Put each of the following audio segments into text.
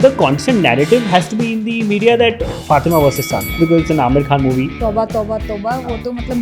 the constant narrative has to be in the media that Fatima versus Sun because it's an Amir Khan movie. तौबा तौबा तौबा, वो तो मतलब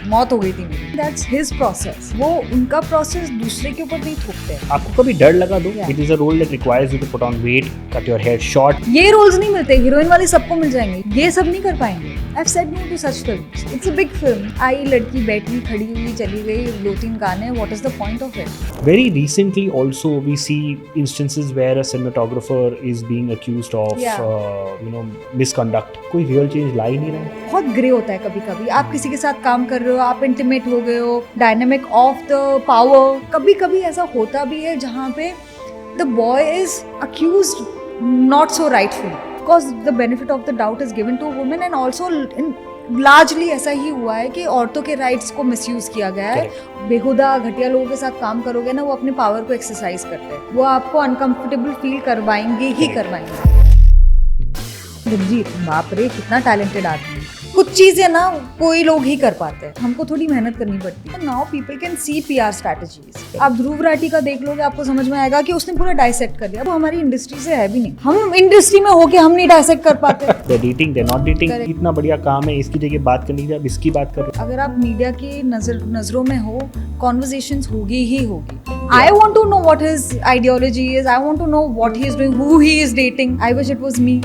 मौत हो गई थी मेरी। That's his process. वो उनका process दूसरे के ऊपर नहीं थोपते। आपको कभी डर लगा दो? Yeah. It is a role that requires you to put on weight, cut your hair short. ये roles नहीं मिलते, हीरोइन वाले सबको मिल जाएंगे, ये सब नहीं कर पाएंगे। I've said no to such films. It's a big film. आई लड़की बैठी खड़ी हुई चली गई, 2-3 गाने, what is the point of it? Very recently also we see instances where a cinematographer is being accused of misconduct. कोई real change ला ही नहीं रहा है। बहुत ग्रे होता है कभी कभी। आप किसी के साथ काम कर रहे हो, आप इंटीमेट हो गए हो, डायनेमिक ऑफ द पावर, कभी कभी ऐसा होता भी है जहाँ पे the boy is accused not so rightfully because the benefit of the doubt is given to women and also largely ऐसा ही हुआ है कि औरतों के राइट्स को मिसयूज किया गया है। बेहुदा घटिया लोगों के साथ काम करोगे ना, वो अपने पावर को एक्सरसाइज करते हैं, वो आपको अनकंफर्टेबल फील करवाएंगे ही करवाएंगे। दिलजीत बाप रे कितना टैलेंटेड आदमी। कुछ चीजें ना कोई लोग ही कर पाते हैं, हमको थोड़ी मेहनत करनी पड़ती है। Now people can see PR strategies. आप ध्रुव राठी का देख लोगे, आपको समझ में आएगा कि उसने पूरा डाइसेक्ट कर दिया। वो हमारी इंडस्ट्री से है भी नहीं, हम इंडस्ट्री में होके हम नहीं डाइसेक्ट कर पाते। They're dating, they're not dating. इतना बढ़िया काम है, इसकी जगह बात करनी है, अब इसकी बात कर रहे हो। अगर आप मीडिया की नजरों में हो, कॉन्वर्सेशंस होगी ही होगी। I want to know what his ideology is. I want to know what he is doing, who he is dating. I wish it was me.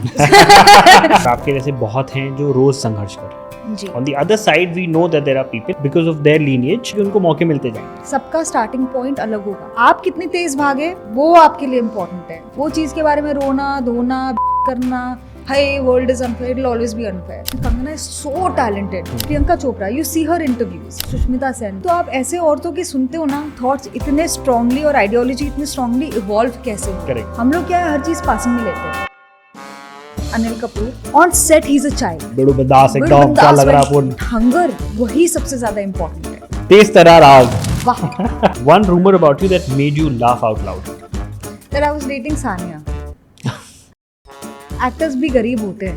आपके जैसे बहुत हैं जो रोज संघर्ष कर रहे हैं। जी। On the other side, we know that there are people because of their lineage कि उनको मौके मिलते जाएंगे। सबका स्टार्टिंग पॉइंट अलग होगा। आप कितनी तेज भागे वो आपके लिए इम्पोर्टेंट है। वो चीज के बारे में रोना धोना करना, हाय world is unfair, it will always be unfair. Kangana is so talented. Priyanka Chopra, you see her interviews, Sushmita Sen. तो आप ऐसे औरतों के सुनते हो ना, थॉट्स इतने स्ट्रांगली और आइडियोलॉजी इतनी स्ट्रांगली इवॉल्व कैसे। Correct. हम लोग क्या है, हर चीज पासिंग में लेते हैं। Anil Kapoor on set he is a child. बड़ो बदास एकदम क्या लग रहा है आपको? हंगर वही सबसे ज्यादा इम्पोर्टेंट है। तेज तरार आग। वाह। One rumor about you that made you laugh out loud. That I was dating Sania. Actors भी गरीब होते हैं।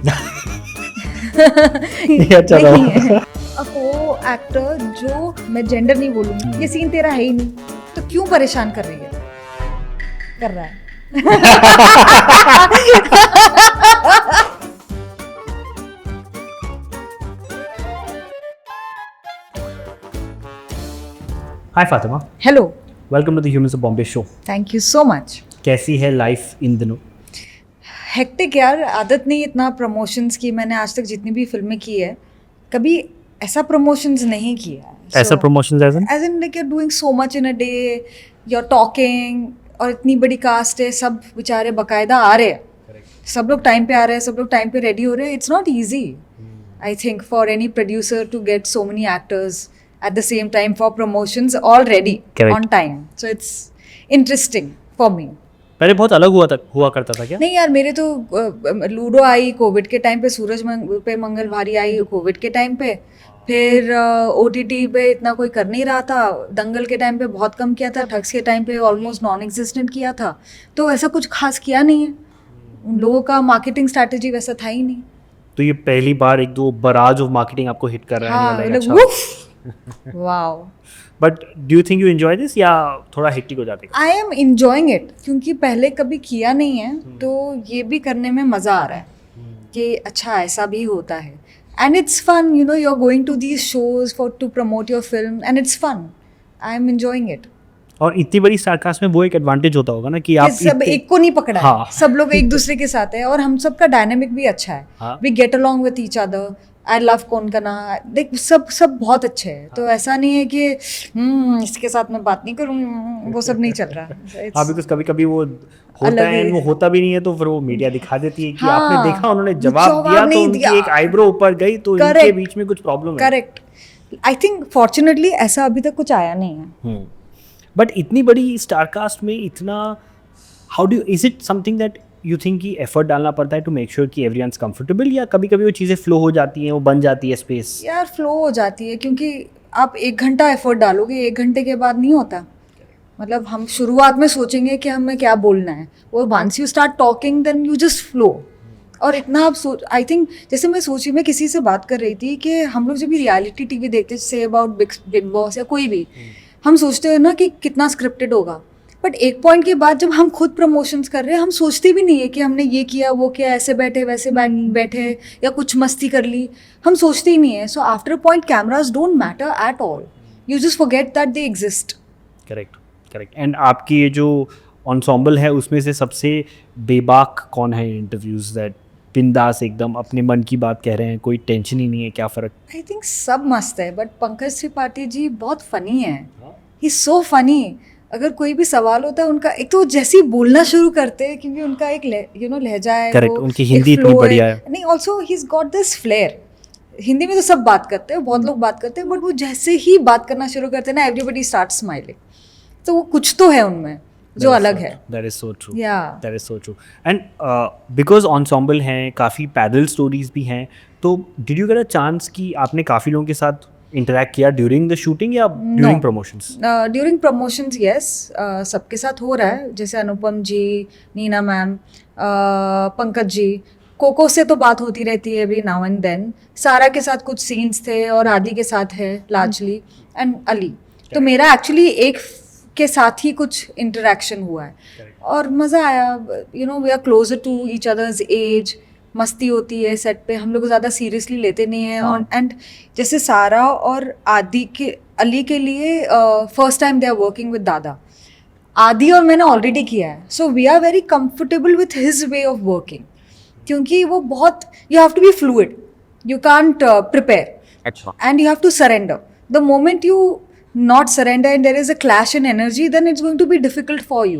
ये अच्छा रहा। नहीं है। अब वो एक्टर जो, मैं जेंडर नहीं बोलूंगी, ये सीन तेरा है ही नहीं, तो क्यों परेशान कर रही है? कर रहा है। Hi Fatima. Hello, Welcome to the Humans of Bombay show. Thank you so much. कैसी है लाइफ इन दिनों? हेक्टिक यार, आदत नहीं इतना प्रमोशंस की। मैंने आज तक जितनी भी फिल्में की है, कभी ऐसा प्रमोशंस नहीं किया है। ऐसा promotions as in like you are doing so much in a day, you are talking, और इतनी बड़ी कास्ट है, सब बेचारे बाकायदा आ रहे हैं, सब लोग टाइम पे आ रहे हैं, सब लोग टाइम पे रेडी हो रहे हैं। It's not easy I think for any producer to get so many actors at the same time for promotions all ready. Correct. On time, so it's interesting for me. पहले बहुत अलग हुआ करता था क्या? नहीं यार, मेरे तो लूडो आई कोविड के टाइम पे, सूरज पे मंगल भारी आई कोविड के टाइम पे, फिर OTT पे इतना कोई कर नहीं रहा था, दंगल के टाइम पे बहुत कम किया था, ठग्स के टाइम पे ऑलमोस्ट नॉन एग्जिस्टेंट किया था, तो ऐसा कुछ खास किया नहीं है। उन लोगों का मार्केटिंग स्ट्रैटेजी वैसा था ही नहीं। तो ये पहली बार एक दो बराज ऑफ मार्केटिंग आपको हिट कर रहा है। हाँ, wow. But do you think you enjoy this या थोड़ा हेक्टिक हो जाते? आई एम एंजॉइंग इट, क्योंकि पहले कभी किया नहीं है, तो ये भी करने में मज़ा आ रहा है कि अच्छा ऐसा भी होता है। And it's fun, you know, you are going to these shows for to promote your film and it's fun. I am enjoying it. और इतनी बड़ी स्टारकास्ट में वो एक एडवांटेज होता होगा ना कि आप सब एक को नहीं पकड़ा है। हाँ। सब लोग एक दूसरे के साथ है, और हम सबका डायनेमिक भी अच्छा है। We get along with each other. I love कौन का ना, देख सब बहुत अच्छे हैं। तो ऐसा नहीं है कि इसके साथ मैं बात नहीं करूँ, वो सब नहीं चल रहा। हाँ, बिकॉज कभी कभी वो होता है, वो होता भी नहीं है, तो फिर वो मीडिया दिखा देती है कि हाँ, आपने देखा उन्होंने जवाब दिया तो उनकी एक आईब्रो ऊपर गई, तो इनके बीच में कुछ प्रॉब्लम है। करेक्ट। आई थिंक फॉर्चुनेटली ऐसा अभी तक कुछ आया नहीं है। बट इतनी बड़ी स्टारकास्ट में इतना, how do, is it something that you think कि एफर्ट डालना पड़ता है टू मेक श्योर कि एवरीवनस कंफर्टेबल, या कभी कभी वो चीज़ें फ्लो हो जाती हैं, वो बन जाती है स्पेस? यार फ्लो हो जाती है, क्योंकि आप 1 घंटा एफर्ट डालोगे, 1 घंटे के बाद नहीं होता। मतलब हम शुरुआत में सोचेंगे कि हमें क्या बोलना है, वो once you start talking then you just flow. और इतना आप आई थिंक, जैसे मैं किसी से बात कर रही थी कि हम लोग जब भी रियलिटी टीवी देखते से अबाउट बिग बॉस या कोई भी, हम सोचते हैं ना कि कितना स्क्रिप्टेड होगा, बट एक पॉइंट के बाद जब हम खुद प्रमोशंस कर रहे हैं, हम सोचते भी नहीं है कि हमने ये किया वो किया, ऐसे बैठे वैसे बैठे या कुछ मस्ती कर ली, हम सोचते ही नहीं है. So after a point cameras don't matter at all, you just forget that they exist. Correct. And आपकी ये जो ensemble है उसमें से सबसे बेबाक कौन है इंटरव्यूज, दैट बिंदास एकदम अपने मन की बात कह रहे हैं, कोई टेंशन ही नहीं है, क्या फ़र्क? आई थिंक सब मस्त है, बट पंकज त्रिपाठी जी बहुत फनी है. He is so funny. अगर कोई भी सवाल होता है उनका, एक तो जैसे ही बोलना शुरू करते हैं, क्योंकि उनका एक लहजा है, करेक्ट, उनकी हिंदी इतनी बढ़िया है. नहीं, also he is got this flair. Hindi में तो सब बात करते हैं, बहुत लोग बात करते हैं, बट वो जैसे ही बात करना शुरू करते हैं ना, एवरीबडी स्टार्ट स्माइलिंग. तो वो कुछ तो है उनमें जो अलग है. That is so true. Yeah. That is so true. And because ensemble हैं, काफ़ी पैदल स्टोरीज भी हैं, तो did you get a chance कि आपने काफ़ी लोगों के साथ इंटरेक्ट किया ड्यूरिंग द शूटिंग या during promotions? During promotions yes, सबके साथ हो रहा है. जैसे अनुपम जी, नीना मैम, पंकज जी, कोको से तो बात होती रहती है एवरी नाउ एंड देन. सारा के साथ कुछ सीन्स थे और आदि के साथ है लार्जली, एंड अली. तो मेरा एक्चुअली एक के साथ ही कुछ इंटरेक्शन हुआ है. और मज़ा आया. We are closer to each others age. मस्ती होती है सेट पे, हम लोग ज़्यादा सीरियसली लेते नहीं हैं. एंड जैसे सारा और अली के लिए first time they are working with Dada. Aadi और मैंने ऑलरेडी किया है, so we are very comfortable with his way of working. क्योंकि वो बहुत, you have to be fluid, you can't prepare, and you have to surrender. The moment you not surrender and there is a clash in energy, then it's going to be difficult for you.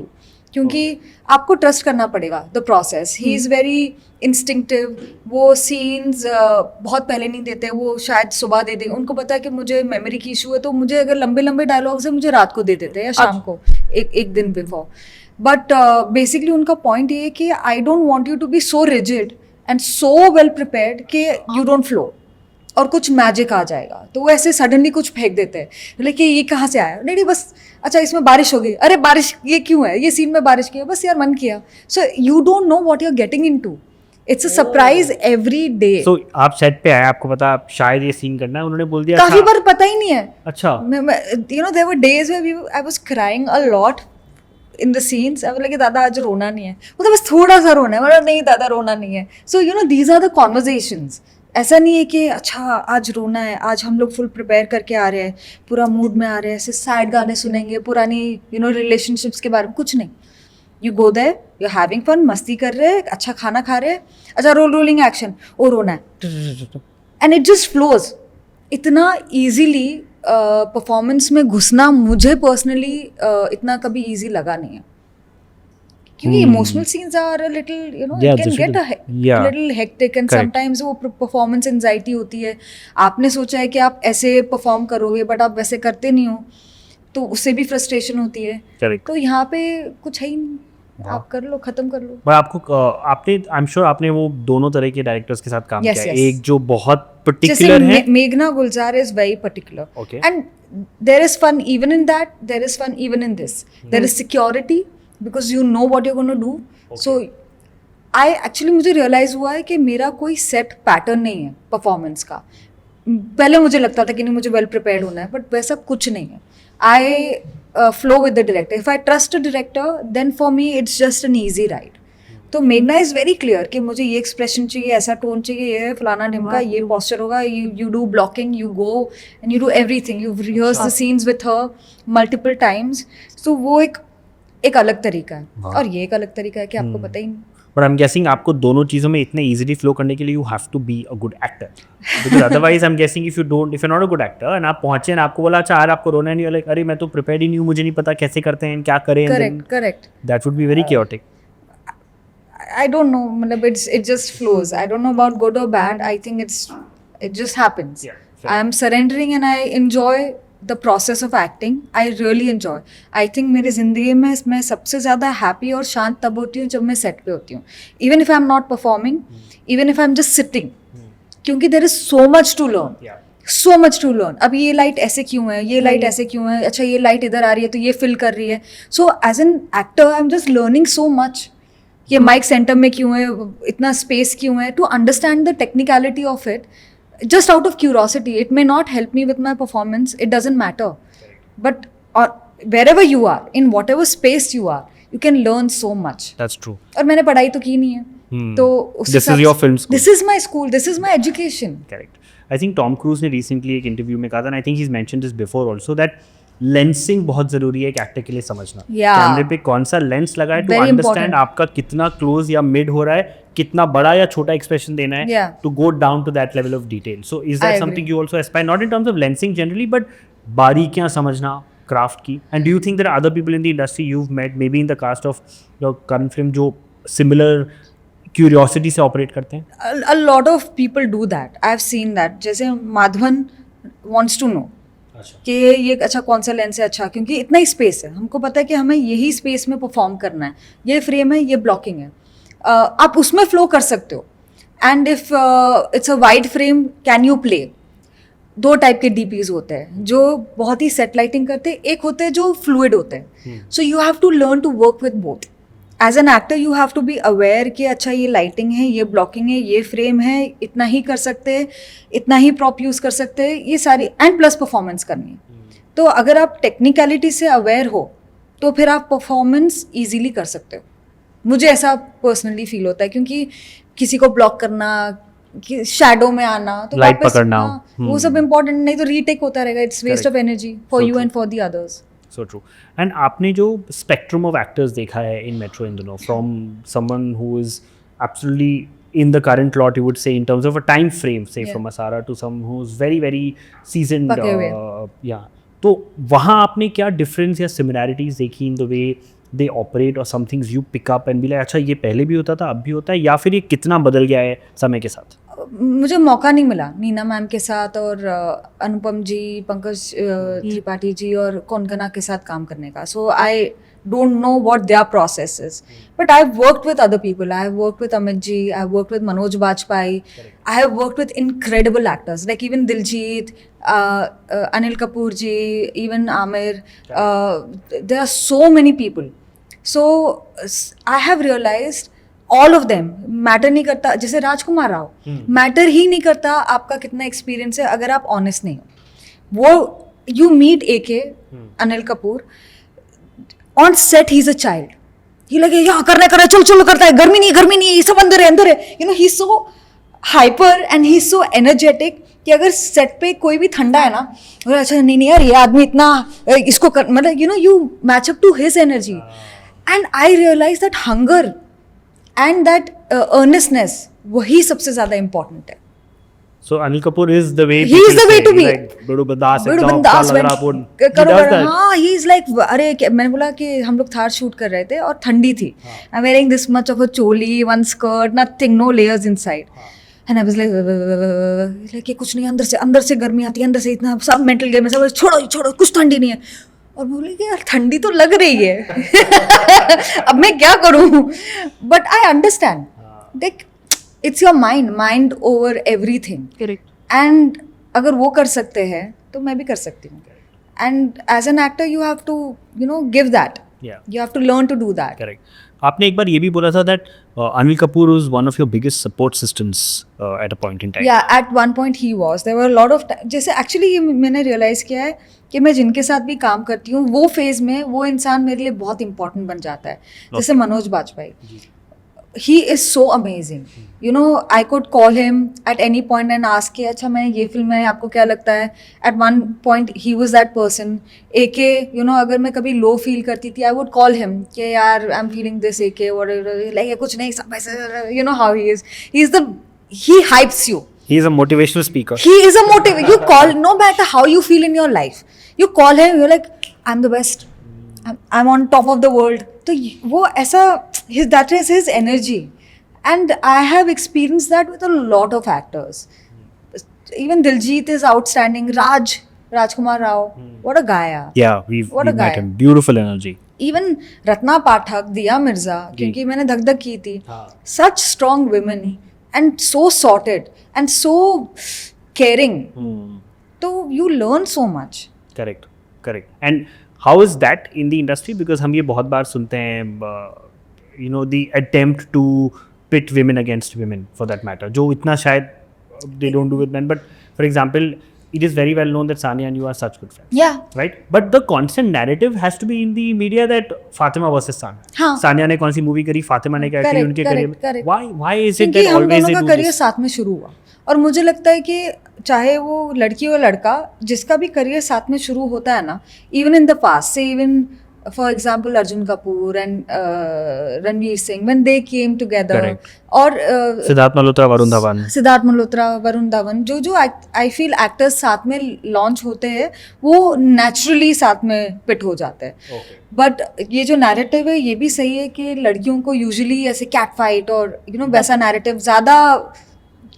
क्योंकि आपको trust करना पड़ेगा the process. He is very instinctive. वो scenes बहुत पहले नहीं देते, वो शायद सुबह दे देंगे. उनको पता है कि मुझे मेमोरी की इशू है, तो मुझे अगर लंबे लंबे डायलॉग्स है मुझे रात को दे देते हैं या शाम को, एक दिन बिफोर. बट बेसिकली उनका पॉइंट ये है कि I don't want you to be so rigid and so well prepared कि यू डोंट फ्लो और कुछ मैजिक आ जाएगा. तो वो ऐसे सडनली कुछ फेंक देते हैं, लेकिन ये कहाँ से आया, नहीं बस अच्छा इसमें बारिश हो गई, अरे बारिश ये क्यों है, ये सीन में बारिश की है, बस यार मन किया. So you don't know what you are getting into. It's a surprise every day. So आप सेट पे आए, आपको पता आप शायद ये सीन करना है, उन्होंने बोल दिया? काफी बार पता ही नहीं है. अच्छा. There were days where I was crying a lot in the scenes. अब लगे दादा आज रोना नहीं है, मतलब बस थोड़ा सा रोना है, मतलब नहीं दादा रोना नहीं है. So these are the conversations. ऐसा नहीं है कि अच्छा आज रोना है, आज हम लोग फुल प्रिपेयर करके आ रहे हैं, पूरा मूड में आ रहे हैं, ऐसे सैड गाने सुनेंगे, पुरानी रिलेशनशिप्स के बारे में, कुछ नहीं. You go there, you are having fun, मस्ती कर रहे हैं, अच्छा खाना खा रहे हैं, अच्छा रोलिंग एक्शन, ओ रोना है, एंड इट जस्ट फ्लोज. इतना ईजीली परफॉर्मेंस में घुसना मुझे पर्सनली इतना कभी ईजी लगा नहीं है. क्योंकि emotional scenes are a little can get a little hectic, and sometimes वो परफॉर्मेंस एंजाइटी होती है. आपने सोचा है कि आप ऐसे परफॉर्म करोगे, बट आप वैसे करते नहीं हो, तो उससे भी फ्रस्ट्रेशन होती है. तो यहाँ पे कुछ है ही नहीं, आप कर लो, खत्म कर लो. पर आपको आपने, आई एम श्योर आपने वो दोनों तरह के डायरेक्टर्स के साथ काम किया. एक जो बहुत पर्टिकुलर है, मेघना Gulzar is very particular, and there is fun even in that, there is fun even in this. There is security because you know what you're going to do. So मुझे रियलाइज हुआ है कि मेरा कोई सेट पैटर्न नहीं है performance का. पहले मुझे लगता था कि नहीं मुझे वेल प्रिपेयर्ड होना है, बट वैसा कुछ नहीं है. I flow with the director. If I trust a director then for me it's just an easy ride. तो मेघना इज वेरी क्लियर कि मुझे ये एक्सप्रेशन चाहिए, ऐसा टोन चाहिए, ये फलाना ढिमका, ये पॉस्चर होगा, you do blocking, you go and you do everything, you rehearse the scenes with her multiple times. तो वो एक अलग तरीका है, और ये एक अलग तरीका है कि आपको पता ही नहीं. बट आई एम गेसिंग आपको दोनों चीज़ों में इतने इजीली फ्लो करने के लिए you have to be a good actor, because otherwise I am guessing if you not a good actor and आप पहुंचे एंड आपको बोला अच्छा यार आपको रोना नहीं, लाइक अरे मैं तो प्रिपेयर्ड ही नहीं हूँ, मुझे नहीं पता कैसे करते हैं, क्या करें. Correct. That would be very chaotic. I don't know, मतलब it just flows. I don't know about good or bad. I think it just happens. Yeah, I am surrendering and I enjoy the process of acting. I really enjoy. I think मेरी ज़िंदगी में मैं सबसे ज़्यादा happy और शांत तब होती हूँ जब मैं सेट पे होती हूँ. Even if I'm not performing, even if I'm just sitting, क्योंकि there is so much to learn. So much to learn. अब ये लाइट ऐसे क्यों है, ये लाइट ऐसे क्यों है, अच्छा ये लाइट इधर आ रही है तो ये फिल कर रही है. So as an actor, I'm just learning so much. ये माइक सेंटर में क्यों है, इतना स्पेस क्यों है, to understand the technicality of it, just out of curiosity. It may not help me with my performance, it doesn't matter, but wherever you are, in whatever space you are, you can learn so much. That's true. और मैंने पढ़ाई तो की नहीं है, तो This is your film school. This is my school, this is my education. Correct. I think Tom Cruise ने recently एक interview में कहा था, and I think he's mentioned this before also, that lensing बहुत जरूरी है एक एक्टर के लिए समझना. कैमरे पे कौन सा लेंस लगा है टू अंडरस्टैंड आपका कितना क्लोज या मिड हो रहा है, कितना बड़ा या छोटा एक्सप्रेशन देना है, to go down to that level of detail. So is that something you also aspire, not in terms of lensing generally, but बारीकियां समझना क्राफ्ट की. And do you think there are other people in the industry you have met, maybe in the cast of your current film, जो similar curiosity से operate करते हैं? A lot of people do that. I've seen that. जैसे Madhavan wants to know कि ये अच्छा कौन सा लेंस है, अच्छा क्योंकि इतना ही स्पेस है, हमको पता है कि हमें यही स्पेस में परफॉर्म करना है, ये फ्रेम है, ये ब्लॉकिंग है, आप उसमें फ्लो कर सकते हो. And if it's a wide frame, can you play? दो टाइप के डीपीज होते हैं, जो बहुत ही सेट लाइटिंग करते हैं, एक होते हैं जो फ्लूइड होते हैं. So you have to learn to work with both. As an actor you have to be aware कि अच्छा ये लाइटिंग है, ये ब्लॉकिंग है, ये फ्रेम है, इतना ही कर सकते हैं, इतना ही प्रॉप यूज़ कर सकते हैं, ये सारी, एंड प्लस परफॉर्मेंस करनी है. तो अगर आप टेक्निकलिटी से अवेयर हो तो फिर आप परफॉर्मेंस ईजीली कर सकते हो. मुझे ऐसा पर्सनली फील होता है, क्योंकि किसी को ब्लॉक करना, कि शैडो में आना, तो लाइट वापस पकड़ना, वो सब इम्पोर्टेंट नहीं, तो रीटेक होता रहेगा. It's waste of energy for you and for the others. So true. And आपने जो spectrum of actors देखा है in Metro इन दोनों, from someone who is absolutely in the current lot, you would say, in terms of a time frame, say from Asara, to some who's very very seasoned, yeah. तो वहाँ आपने क्या difference या similarities देखी in the way they operate, or some things you pick up and be like, अच्छा ये पहले भी होता था, अब भी होता है, या फिर ये कितना बदल गया है समय के साथ? मुझे मौका नहीं मिला नीना मैम के साथ और अनुपम जी, पंकज त्रिपाठी जी और कोनकना के साथ काम करने का. So I don't know what their process is, but I have worked with other people. I have worked with Amit ji, I have worked with Manoj Bajpayee, I have worked with incredible actors like even Diljit, Anil Kapoor ji, even Aamir. There are so many people. So I have realised all of them matter नहीं करता. जैसे राजकुमार Rao, matter ही नहीं करता आपका कितना experience है अगर आप ऑनेस्ट नहीं हो. वो you meet AK, Anil Kapoor, on set he is a child. ही लगे यहाँ करना कर, चल चल करता है, गर्मी नहीं ये सब अंदर है. You know he is so hyper and he is so energetic कि अगर सेट पे कोई भी ठंडा है ना, और अच्छा नहीं यार ये आदमी इतना इसको कर, मतलब you know you match up to his energy. And I realise that hunger and that earnestness, वही सबसे ज़्यादा important है. So Anil Kapoor is the way. He is the way to be. Like बड़ू बंदास करो हाँ, he is like, अरे मैंने बोला कि हम लोग थार शूट कर रहे थे और ठंडी थी. I'm wearing this much of a choli, one skirt, nothing, no layers inside. And I was like कुछ नहीं, अंदर से गर्मी आती है, अंदर से इतना सब मेंटल गेम है, सब छोड़ो कुछ ठंडी नहीं है. और बोले कि यार ठंडी तो लग रही है अब मैं क्या करूं. बट आई अंडरस्टैंड देख, it's your mind over everything. Correct. And अगर वो कर सकते हैं तो मैं भी कर सकती हूँ. And as an actor you have to you know give that, you have to learn to do that. Correct. आपने एक बार ये भी बोला था that Anil Kapoor was one of your biggest support systems at a point in time. या at one point he was. There were lot of, जैसे actually ये मैंने रियलाइज़ किया है कि मैं जिनके साथ भी काम करती हूँ वो फेज़ में वो इंसान मेरे लिए बहुत इंपॉर्टेंट बन जाता है. जैसे Manoj Bajpayee, he is so amazing. You know, I could call him at any point and ask कि अच्छा मैंने ये फिल्म है, आपको क्या लगता है. At one point he was that person. AK, you know, अगर मैं कभी low feel करती थी, I would call him कि यार I'm feeling this AK, whatever, like कुछ नहीं, सब ऐसे, you know how he is. He hypes you. He is a motivational speaker. He is a you call, no matter how you feel in your life, you call him, you're like, I'm the best. I'm on top of the world. तो वो ऐसा, that is his energy. And I have experienced that with a lot of actors. Even Diljit is outstanding. Rajkumar Rao, what a guy. Yeah, we've met him. Beautiful energy. Even Ratna Pathak, Diya Mirza, क्योंकि मैंने धक धक की थी. Such strong women and so sorted and so caring. तो you learn so much. Correct. And how is that in the industry? Because हम ये बहुत बार सुनते हैं, you know, the attempt to pit women against women for that matter, जो इतना शायद they don't do with men. But for example, it is very well known that Sania and you are such good friends. Yeah. Right? But the constant narrative has to be in the media that Fatima versus Sania. हाँ. Sania ने कौन सी movie करी, फातिमा ने क्या करी Correct, उनके correct, career correct. में. Why is it क्योंकि that हम always दोनों they का do करियर this? साथ में शुरू हुआ और मुझे लगता है कि चाहे वो लड़की हो लड़का, जिसका भी करियर साथ में शुरू होता है ना, इवन इन द पास्ट से, even for example Arjun Kapoor and Ranveer Singh, when they came together, Correct. और सिद्धार्थ मल्होत्रा, वरुण धवन. सिद्धार्थ मल्होत्रा, वरुण धवन, जो आई फील एक्टर्स साथ में लॉन्च होते हैं वो नेचुरली साथ में पिट हो जाते हैं. बट ये जो नैरेटिव है ये भी सही है कि लड़कियों को यूजुअली ऐसे कैट फाइट और वैसा नैरेटिव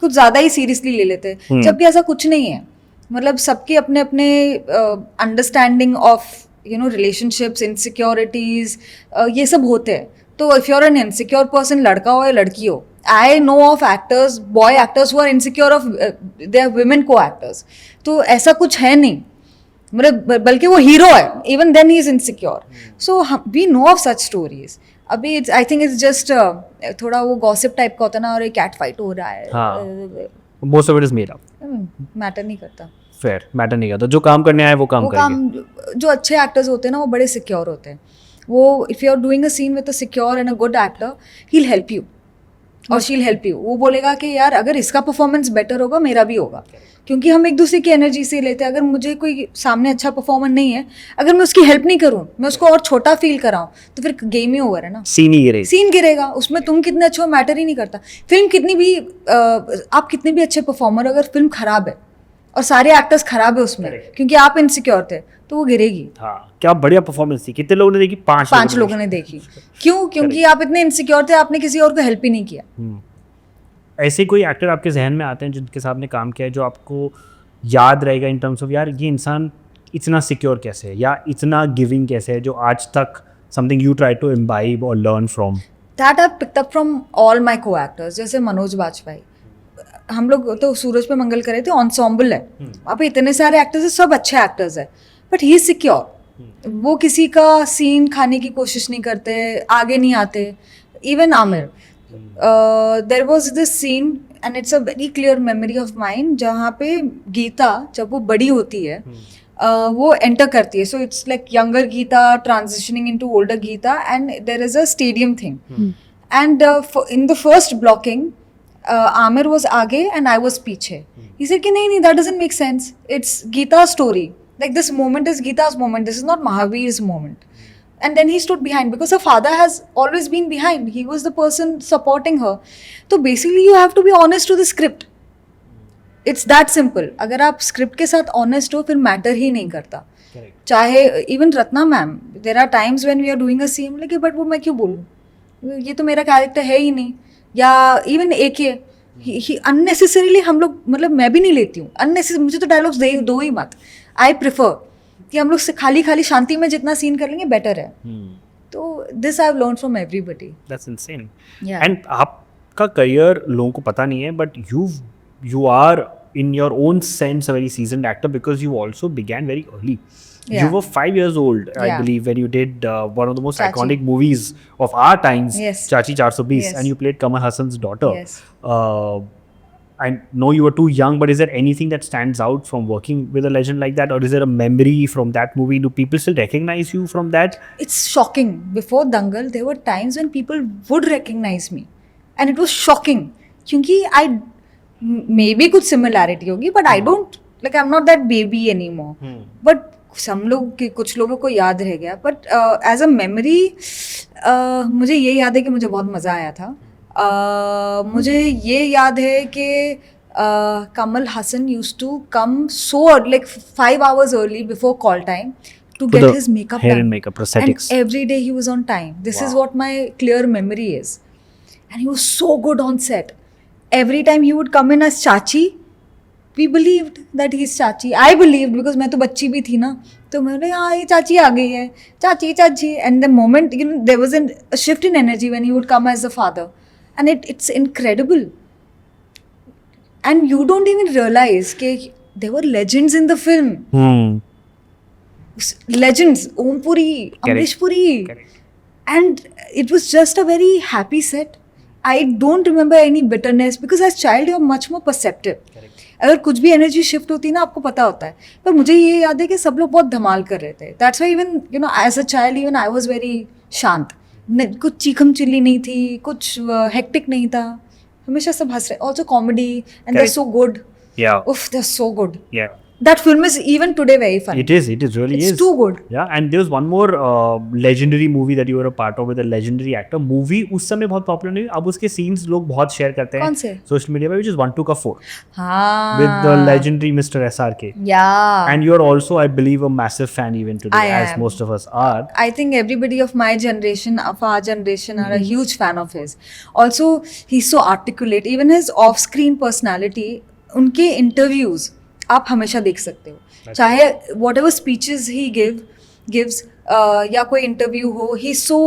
कुछ ज़्यादा ही सीरियसली ले लेते हैं, जबकि ऐसा कुछ नहीं है. मतलब सबके अपने अपने अंडरस्टैंडिंग ऑफ रिलेशनशिप्स, इनसिक्योरिटीज, ये सब होते हैं. तो if you are an insecure person, लड़का हो या लड़की हो, I know of actors, boy actors who are insecure of they are women को एक्टर्स. तो ऐसा कुछ है नहीं, मतलब बल्कि वो हीरो है, even then he is insecure. So we know of such stories. अभी आई थिंक इट्स जस्ट थोड़ा वो गॉसिप टाइप का होता है ना, और एक कैट फाइट हो रहा है, most of it is made up. Matter नहीं करता. फेयर, मैटर नहीं करता. जो काम करने आए वो काम करेंगे. जो अच्छे एक्टर्स होते हैं ना वो बड़े सिक्योर होते हैं. वो if you are doing a scene with a secure and a good actor, he will help you और शी विल हेल्प यू. वो बोलेगा कि यार अगर इसका परफॉर्मेंस बेटर होगा मेरा भी होगा, क्योंकि हम एक दूसरे की एनर्जी से लेते हैं. अगर मुझे कोई सामने अच्छा परफॉर्मर नहीं है, अगर मैं उसकी हेल्प नहीं करूँ, मैं उसको और छोटा फील कराऊँ, तो फिर गेम ही ओवर है ना. सीन गिरेगा. उसमें तुम कितने अच्छे हो मैटर ही नहीं करता. फिल्म कितनी भी आप कितने भी अच्छे परफॉर्मर, अगर फिल्म खराब है और सारे एक्टर्स खराब है उसमें, क्योंकि आप इनसिक्योर थे, तो वो गिरेगी. हाँ, क्या बढ़िया परफॉर्मेंस थी. कितने लोगों ने देखी? 5 लोगों ने देखी. क्यों? क्योंकि आप इतने इनसिक्योर थे, आपने किसी और को हेल्प ही नहीं किया. ऐसे कोई एक्टर आपके जहन में आते हैं जिनके साथ आपने काम किया है, जो आपको याद रहेगा इन टर्म्स ऑफ यार ये इंसान इतना सिक्योर कैसे है या इतना गिविंग कैसे है, जो आज तक something you try to imbibe और learn from? That I picked up from all my co actors. जैसे मनोज बाजपेयी, हम लोग तो सूरज पे मंगल करे थे, एंसेम्बल है, वहाँ पे इतने सारे एक्टर्स हैं, सब अच्छे एक्टर्स हैं, बट ही इज सिक्योर. वो किसी का सीन खाने की कोशिश नहीं करते, आगे नहीं आते. Even Aamir, there was this scene and it's a very clear memory of mine, जहाँ पे गीता जब वो बड़ी होती है, वो एंटर करती है. So it's like younger Geeta transitioning into older Geeta, and there is a stadium thing. And in the first blocking Aamir was आगे and I was पीछे. He said कि नहीं, that doesn't make sense. It's Geeta's story. Like this moment is Geeta's moment. This is not Mahavir's moment. And then he stood behind because her father has always been behind. He was the person supporting her. So basically you have to be honest to the script. It's that simple. अगर आप script के साथ honest हो, फिर matter ही नहीं करता. चाहे even Ratna ma'am, there are times when we are doing a scene, like but वो मैं क्यों बोलूँ? ये तो मेरा character है ही नहीं. या इवन AK, अननेसेसरीली हम लोग, मतलब मैं भी नहीं लेती हूँ अननेसेसरी. मुझे तो डायलॉग्स दो ही मत. आई प्रेफर कि हम लोग से खाली शांति में जितना सीन कर लेंगे बेटर है. तो this I have learn from everybody. That's insane. And आपका करियर लोगों को पता नहीं है, but you are in your own sense a very seasoned actor because you also began very early. Yeah. You were 5 years old, I Yeah. believe, when you did one of the most Chachi. iconic movies of our times, Yes. Chachi 420, Yes. and you played Kamal Hassan's daughter. Yes. I know you were too young, but is there anything that stands out from working with a legend like that, or is there a memory from that movie? Do people still recognize you from that? It's shocking. Before Dangal, there were times when people would recognize me, and it was shocking. क्योंकि maybe कुछ similarity होगी, but I don't, like I'm not that baby anymore. But कुछ लोगों को याद रह गया. But as a memory, मुझे ये याद है कि मुझे बहुत मज़ा आया था. मुझे ये याद है कि Kamal Hassan used to come so like 5 hours early before call time to get his makeup hair done. and makeup, prosthetics. And every day he was on time. This is what my clear memory is. And he was so good on set. Every time he would come in as Chachi, we believed that he's Chachi. I believed because मैं तो बच्ची भी थी ना, तो मैंने हाँ ये चाची आ गई है, चाची. And the moment, there was a shift in energy when he would come as the father, and it's incredible. And you don't even realize कि there were legends in the film. Legends, Om Puri, Amrish Puri. Correct. And it was just a very happy set. I don't remember any bitterness because as child you're much more perceptive. Correct. अगर कुछ भी energy shift होती है ना आपको पता होता है. पर मुझे ये याद है कि सब लोग बहुत धमाल कर रहे थे. That's why even you know as a child even I was very shant. कुछ चीखम चिल्ली नहीं थी, कुछ हेक्टिक नहीं था, हमेशा सब हंस रहे. Also comedy and they are so good. Yeah. उफ they are so good. Yeah. That film is even today very funny. It is really It's is. too good. Yeah, and there's one more legendary movie that you were a part of with a legendary actor. Movie उस समय बहुत popular नहीं, अब उसके scenes लोग बहुत share करते हैं कौन से? सोशल मीडिया पे, which is 1 2 का 4 हाँ. with the legendary Mr. SRK. Yeah. And you're also, I believe, a massive fan even today, I as am. most of us are. I think everybody of my generation, of our generation, are a huge fan of his. Also, he's so articulate. Even his off-screen personality, उनके interviews आप हमेशा देख सकते हो. चाहे whatever speeches he gives या कोई interview हो, he's so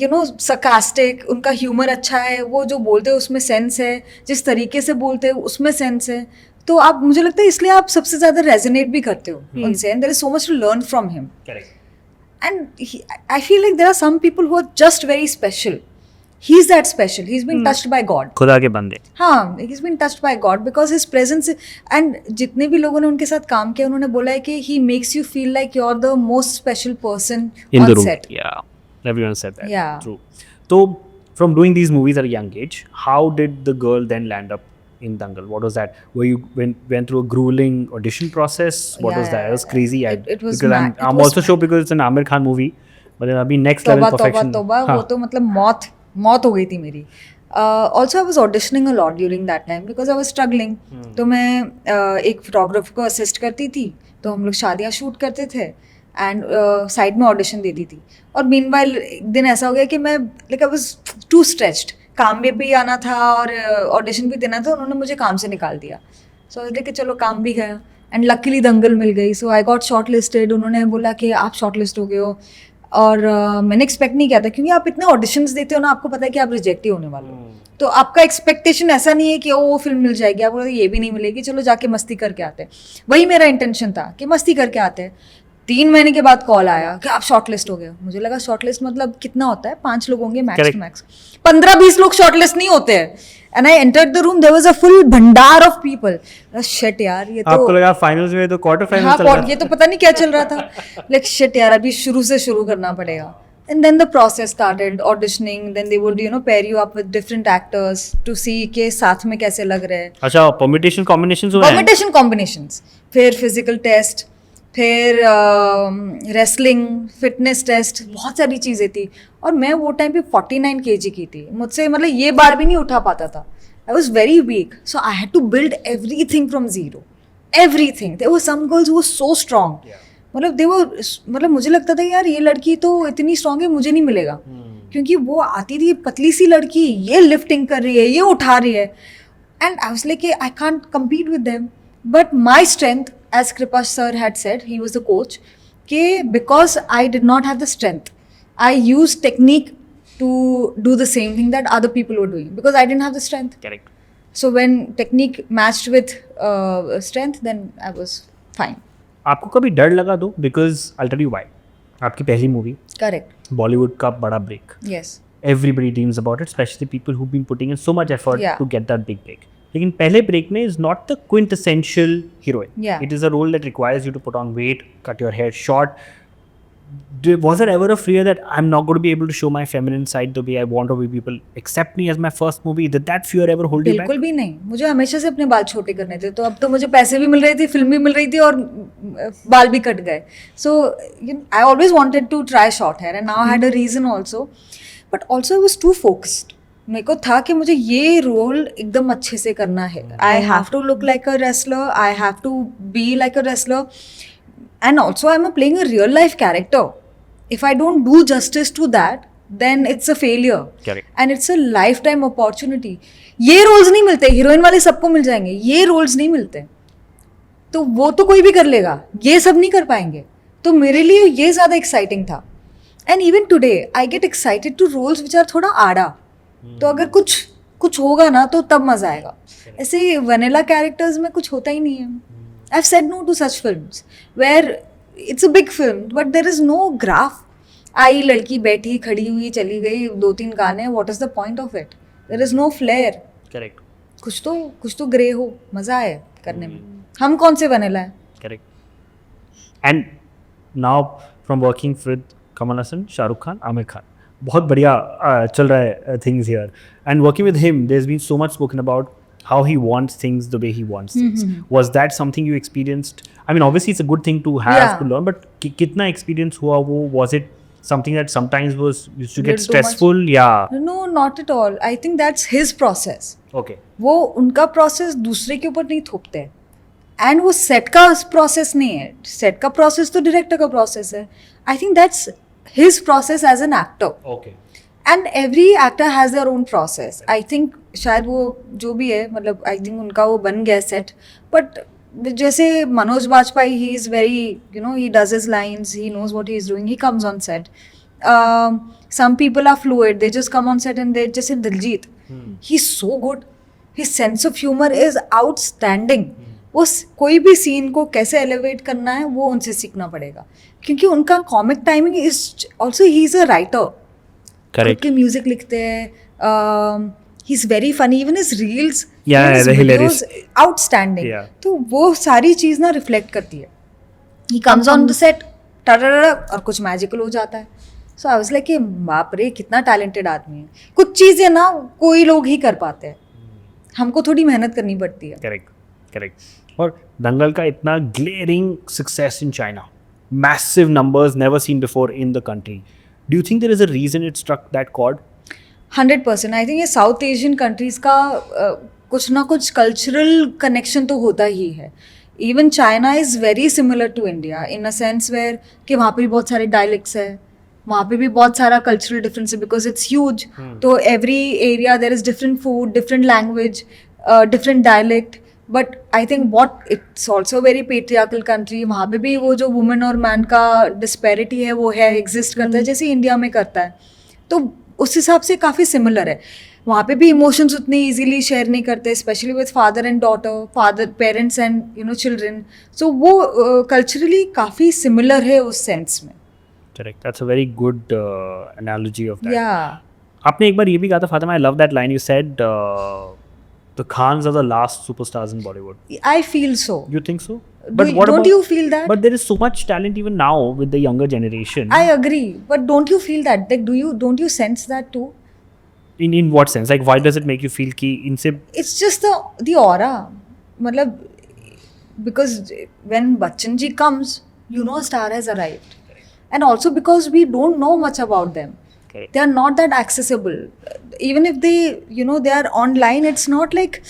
you know sarcastic. उनका humor अच्छा है, वो जो बोलते हैं उसमें sense है, जिस तरीके से बोलते हैं उसमें sense है. तो आप, मुझे लगता है इसलिए आप सबसे ज़्यादा resonate भी करते हो उनसे. And there is so much to learn from him. Correct. And I feel like there are some people who are just very special. He's that special. He's been touched by God. खुदा के बंदे. हाँ, he's been touched by God because his presence. And जितने भी लोगों ने उनके साथ काम किया उन्होंने बोला है कि he makes you feel like you're the most special person In on the room. set. Yeah, everyone said that. Yeah. True. So, from doing these movies at a young age, how did the girl then land up in Dangal? What was that? Were you went through a grueling audition process? What was that? It was crazy. It was because mad. I'm also sure because it's an Amir Khan movie, but then अभी next level perfection. तोबा वो तो मतलब मौत हो गई थी मेरी. Also I was auditioning a lot during that time because I was struggling. तो मैं एक फोटोग्राफर को असिस्ट करती थी, तो हम लोग शादियाँ शूट करते थे एंड साइड में ऑडिशन देती थी. और मीनवाइल एक दिन ऐसा हो गया कि मैं like I was too stretched. काम भी आना था और ऑडिशन भी देना था. उन्होंने मुझे काम से निकाल दिया. सो लेके चलो काम भी गया एंड लकीली दंगल मिल गई. सो आई गॉट शॉर्ट लिस्टेड. उन्होंने बोला कि आप शॉर्ट लिस्ट हो गए हो. और मैंने एक्सपेक्ट नहीं किया था क्योंकि आप इतने ऑडिशंस देते हो ना, आपको पता है कि आप रिजेक्ट ही होने वाले हो. तो आपका एक्सपेक्टेशन ऐसा नहीं है कि वो फिल्म मिल जाएगी, आपको ये भी नहीं मिलेगी, चलो जाके मस्ती करके आते हैं. वही मेरा इंटेंशन था कि मस्ती करके आते हैं. 3 महीने के बाद कॉल आया कि आप शॉर्ट लिस्ट हो गए. मुझे लगा शॉर्ट लिस्ट मतलब कितना होता है, 5 लोग होंगे मैक्स टू मैक्स. 15-20 लोग शॉर्ट लिस्ट नहीं होते हैं. And I entered the room, there was a full bhandar of people. Shit यार, ये तो आपको लगा फाइनल्स में, तो क्वार्टर फाइनल चल रहा हाँ, ये तो पता नहीं क्या चल रहा था. लाइक शिट यार, अभी शुरू से शुरू करना पड़ेगा. And then the process started, auditioning. Then they would, you know, pair you up with different actors to see के साथ में कैसे लग रहे हैं. अच्छा, परम्यूटेशन कॉम्बिनेशंस हुए हैं. Permutation combinations, फिर physical test, फिर wrestling, fitness test, बहुत सारी चीज़ें थी. और मैं वो टाइम पे 49 kg की थी. मुझसे मतलब ये बार भी नहीं उठा पाता था. I was very weak, so I had to build everything from zero. Everything. There were some girls who were so strong. मतलब मुझे लगता था यार ये लड़की तो इतनी स्ट्रांग है, मुझे नहीं मिलेगा. क्योंकि वो आती थी पतली सी लड़की, ये लिफ्टिंग कर रही है, ये उठा रही है. And I was like I can't compete with them. But my strength, as Kripa sir had said, he was the coach, कि because I did not have the strength, I use technique to do the same thing that other people were doing because I didn't have the strength. Correct. So when technique matched with strength, then I was fine. आपको कभी डर लगा दो? Because I'll tell you why. आपकी पहली movie, Correct. Bollywood का बड़ा break. Yes. Everybody dreams about it, especially people who've been putting in so much effort Yeah. to get that big break. लेकिन पहले ब्रेक में is not the quintessential heroine. Yeah. It is a role that requires you to put on weight, cut your hair short. Was there ever a fear that I'm not going to be able to show my feminine side the way I want, or will people accept me as my first movie? Did that fear ever hold you back? बिल्कुल भी नहीं. मुझे हमेशा से अपने बाल छोटे करने थे, तो अब तो मुझे पैसे भी मिल रहे थे, फिल्म भी मिल रही थी और बाल भी कट गए. So I always wanted to try short hair and now I had a reason also. But also I was too focused. मेरे को था कि मुझे ये रोल एकदम अच्छे से करना है. I have to look like a wrestler. I have to be like a wrestler. And also I'm playing a real life character. If I don't do justice to that, then it's a failure. Correct. And it's a lifetime opportunity. ये roles नहीं मिलते, heroine वाले सबको मिल जाएंगे, ये roles नहीं मिलते. तो वो तो कोई भी कर लेगा, ये सब नहीं कर पाएंगे. तो मेरे लिए ये ज़्यादा एक्साइटिंग था. And even today I get excited to roles which are थोड़ा आड़ा. तो अगर कुछ होगा ना तो तब मज़ा आएगा. ऐसे वनीला कैरेक्टर्स में कुछ होता ही नहीं है. I've said no to such films where it's a big film but there is no graph. आई लड़की बैठी खड़ी हुई चली गई, 2-3 गाने, what is the point of it? There is no flair. Correct. कुछ तो ग्रे हो, मजा आए करने में। हम कौन से वनीला है? Correct. And now from working with Kamal Hassan, Shah Rukh Khan, Amir Khan, बहुत बढ़िया चल रहा है things here. And working with him, there's been so much spoken about how he wants things the way he wants things. Was that something you experienced? I mean, obviously it's a good thing to have Yeah. to learn, but कितना experience हुआ वो? Was it something that sometimes used to get Little too much? stressful? Yeah. No, not at all. I think that's his process. Okay. वो उनका process दूसरे के ऊपर नहीं थोपते हैं, एंड वो सेट का प्रोसेस नहीं है। सेट का प्रोसेस तो डायरेक्टर का प्रोसेस है। I think that's his process as an actor, Okay. And every actor has their own process. I think शायद वो जो भी है, मतलब आई थिंक उनका वो बन गया सेट। बट जैसे Manoj Bajpayee, he is very, you know, he does his lines, he knows what he is doing, he comes on set. Some people are fluid, they just come on set and they just say Diljit, he's so good, his sense of humor is outstanding. वो कोई भी scene को कैसे elevate करना है वो उनसे सीखना पड़ेगा, क्योंकि उनका comic timing is also, he is a writer, Correct. के म्यूजिक लिखते हैं, he is very funny, even his reels, Yeah, they're hilarious. Outstanding. Yeah. तो वो सारी चीज़ ना रिफ्लेक्ट करती है। ही कम्स ऑन द सेट और कुछ मैजिकल हो जाता है। सो आई वाज लाइक कि बाप रे, कितना टैलेंटेड आदमी है। कुछ चीज़ें ना कोई लोग ही कर पाते हैं, हमको थोड़ी मेहनत करनी पड़ती है। Correct. और दंगल का इतना glaring success in China, massive numbers never seen before in the country. Do you think there is a reason it struck that chord? 100%। I think ये साउथ एशियन कंट्रीज़ का कुछ ना कुछ कल्चरल कनेक्शन तो होता ही है। Even China is very similar to India in a sense where कि वहाँ पे भी बहुत सारे डायलेक्ट्स है, वहाँ पे भी बहुत सारा कल्चरल डिफरेंस है, बिकॉज इट्स ह्यूज। तो every area there is different food, different language, different dialect. But I think what it's also very patriarchal country. वहाँ पे भी वो जो वुमेन और मैन का डिस्पैरिटी है वो है, एग्जिस्ट करता है जैसे इंडिया में करता है। तो उस हिसाब से काफ़ी सिमिलर है। वहाँ पे भी इमोशंस उतने इजीली शेयर नहीं करते, specially with father and daughter, father parents and you know children. So वो कल्चरली काफ़ी सिमिलर है उस सेंस में। Correct. That's a very good analogy of that. या आपने एक बार ये भी कहा था Fatima, I love that line you said, the Khans are the last superstars in Bollywood. I feel so. You think so? Don't you feel that? But there is so much talent even now with the younger generation. I agree, but don't you feel that? Like, don't you sense that too? In what sense? Like, why does it make you feel कि इनसे It's just the aura. मतलब because when Bachchan ji comes, you know a star has arrived. And also because we don't know much about them. Okay. They are not that accessible. Even if they, you know, they are online, it's not like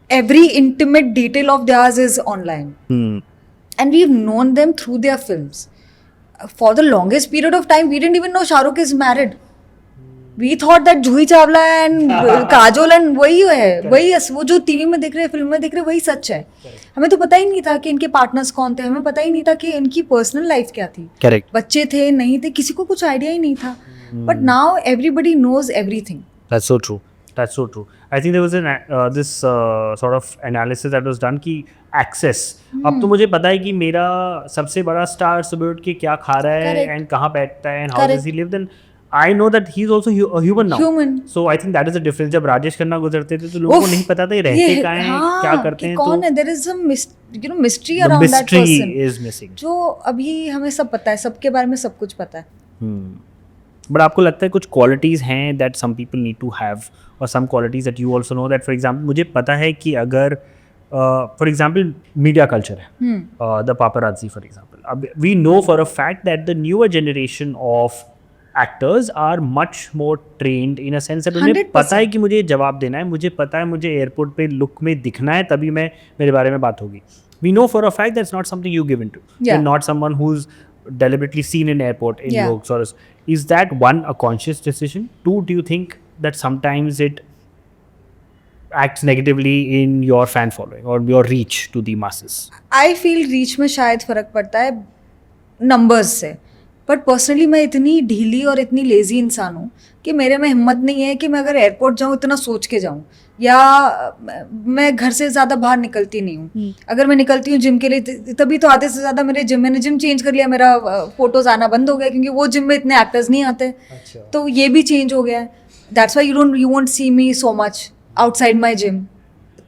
every intimate detail of theirs is online. And we've known them through their films. For the longest period of time, we didn't even know Shah Rukh is married. We thought that Juhi Chawla and Kajol and वही है, वही वो जो TV में देख रहे हैं, film में देख रहे हैं, वही सच है। हमें तो पता ही नहीं था कि इनके पार्टनर्स कौन थे, हमें पता ही नहीं था कि इनकी पर्सनल लाइफ क्या थी, Correct. बच्चे थे नहीं थे, किसी को कुछ आइडिया ही नहीं था। But now everybody knows everything. That's so true. That's so true. I think there was this sort of analysis that was done कि access. अब तो मुझे पता है कि मेरा सबसे बड़ा स्टार सुबह उठ के क्या खा रहा है Correct. and कहाँ बैठता है and how Correct. does he live, then I know that he's also a human now. Human. So I think that is the difference. जब राजेश खन्ना गुजरते थे तो लोगों को नहीं पता था ये रहते कहाँ हैं, क्या करते हैं, कौन है, there is some you know mystery around that mystery person, is missing. जो अभी हमें सब पता है, सबके बारे में सब कुछ पता है। बट आपको लगता है कुछ क्वालिटीज़ हैं that some people need to have, और some qualities that you also know that, for example मुझे पता है कि अगर फॉर एग्जाम्पल मीडिया कल्चर है, द पापराजी फॉर एग्जाम्पल, अब we know for a fact that the newer generation of actors are much more trained in a sense that उन्हें 100%. पता है कि मुझे जवाब देना है, मुझे पता है मुझे एयरपोर्ट पे लुक में दिखना है तभी मैं मेरे बारे में बात होगी. We know for a fact that's not something you give into. Yeah. You're not someone who's deliberately seen in airport in Yeah. looks or is that one a conscious decision? Two, do you think that sometimes it acts negatively in your fan following or your reach to the masses? I feel reach में शायद फ़र्क पड़ता है numbers से, but personally मैं इतनी ढीली और इतनी लेज़ी इंसान हूँ कि मेरे में हिम्मत नहीं है कि मैं अगर एयरपोर्ट जाऊँ इतना सोच के जाऊँ, या मैं घर से ज़्यादा बाहर निकलती नहीं हूँ. अगर मैं निकलती हूँ जिम के लिए तभी तो आधे से ज़्यादा मैंने जिम चेंज कर लिया, मेरा फोटोज़ आना बंद हो गया क्योंकि वो जिम में इतने एक्टर्स नहीं आते. तो ये भी चेंज हो गया है. That's why you won't see me so much outside my gym.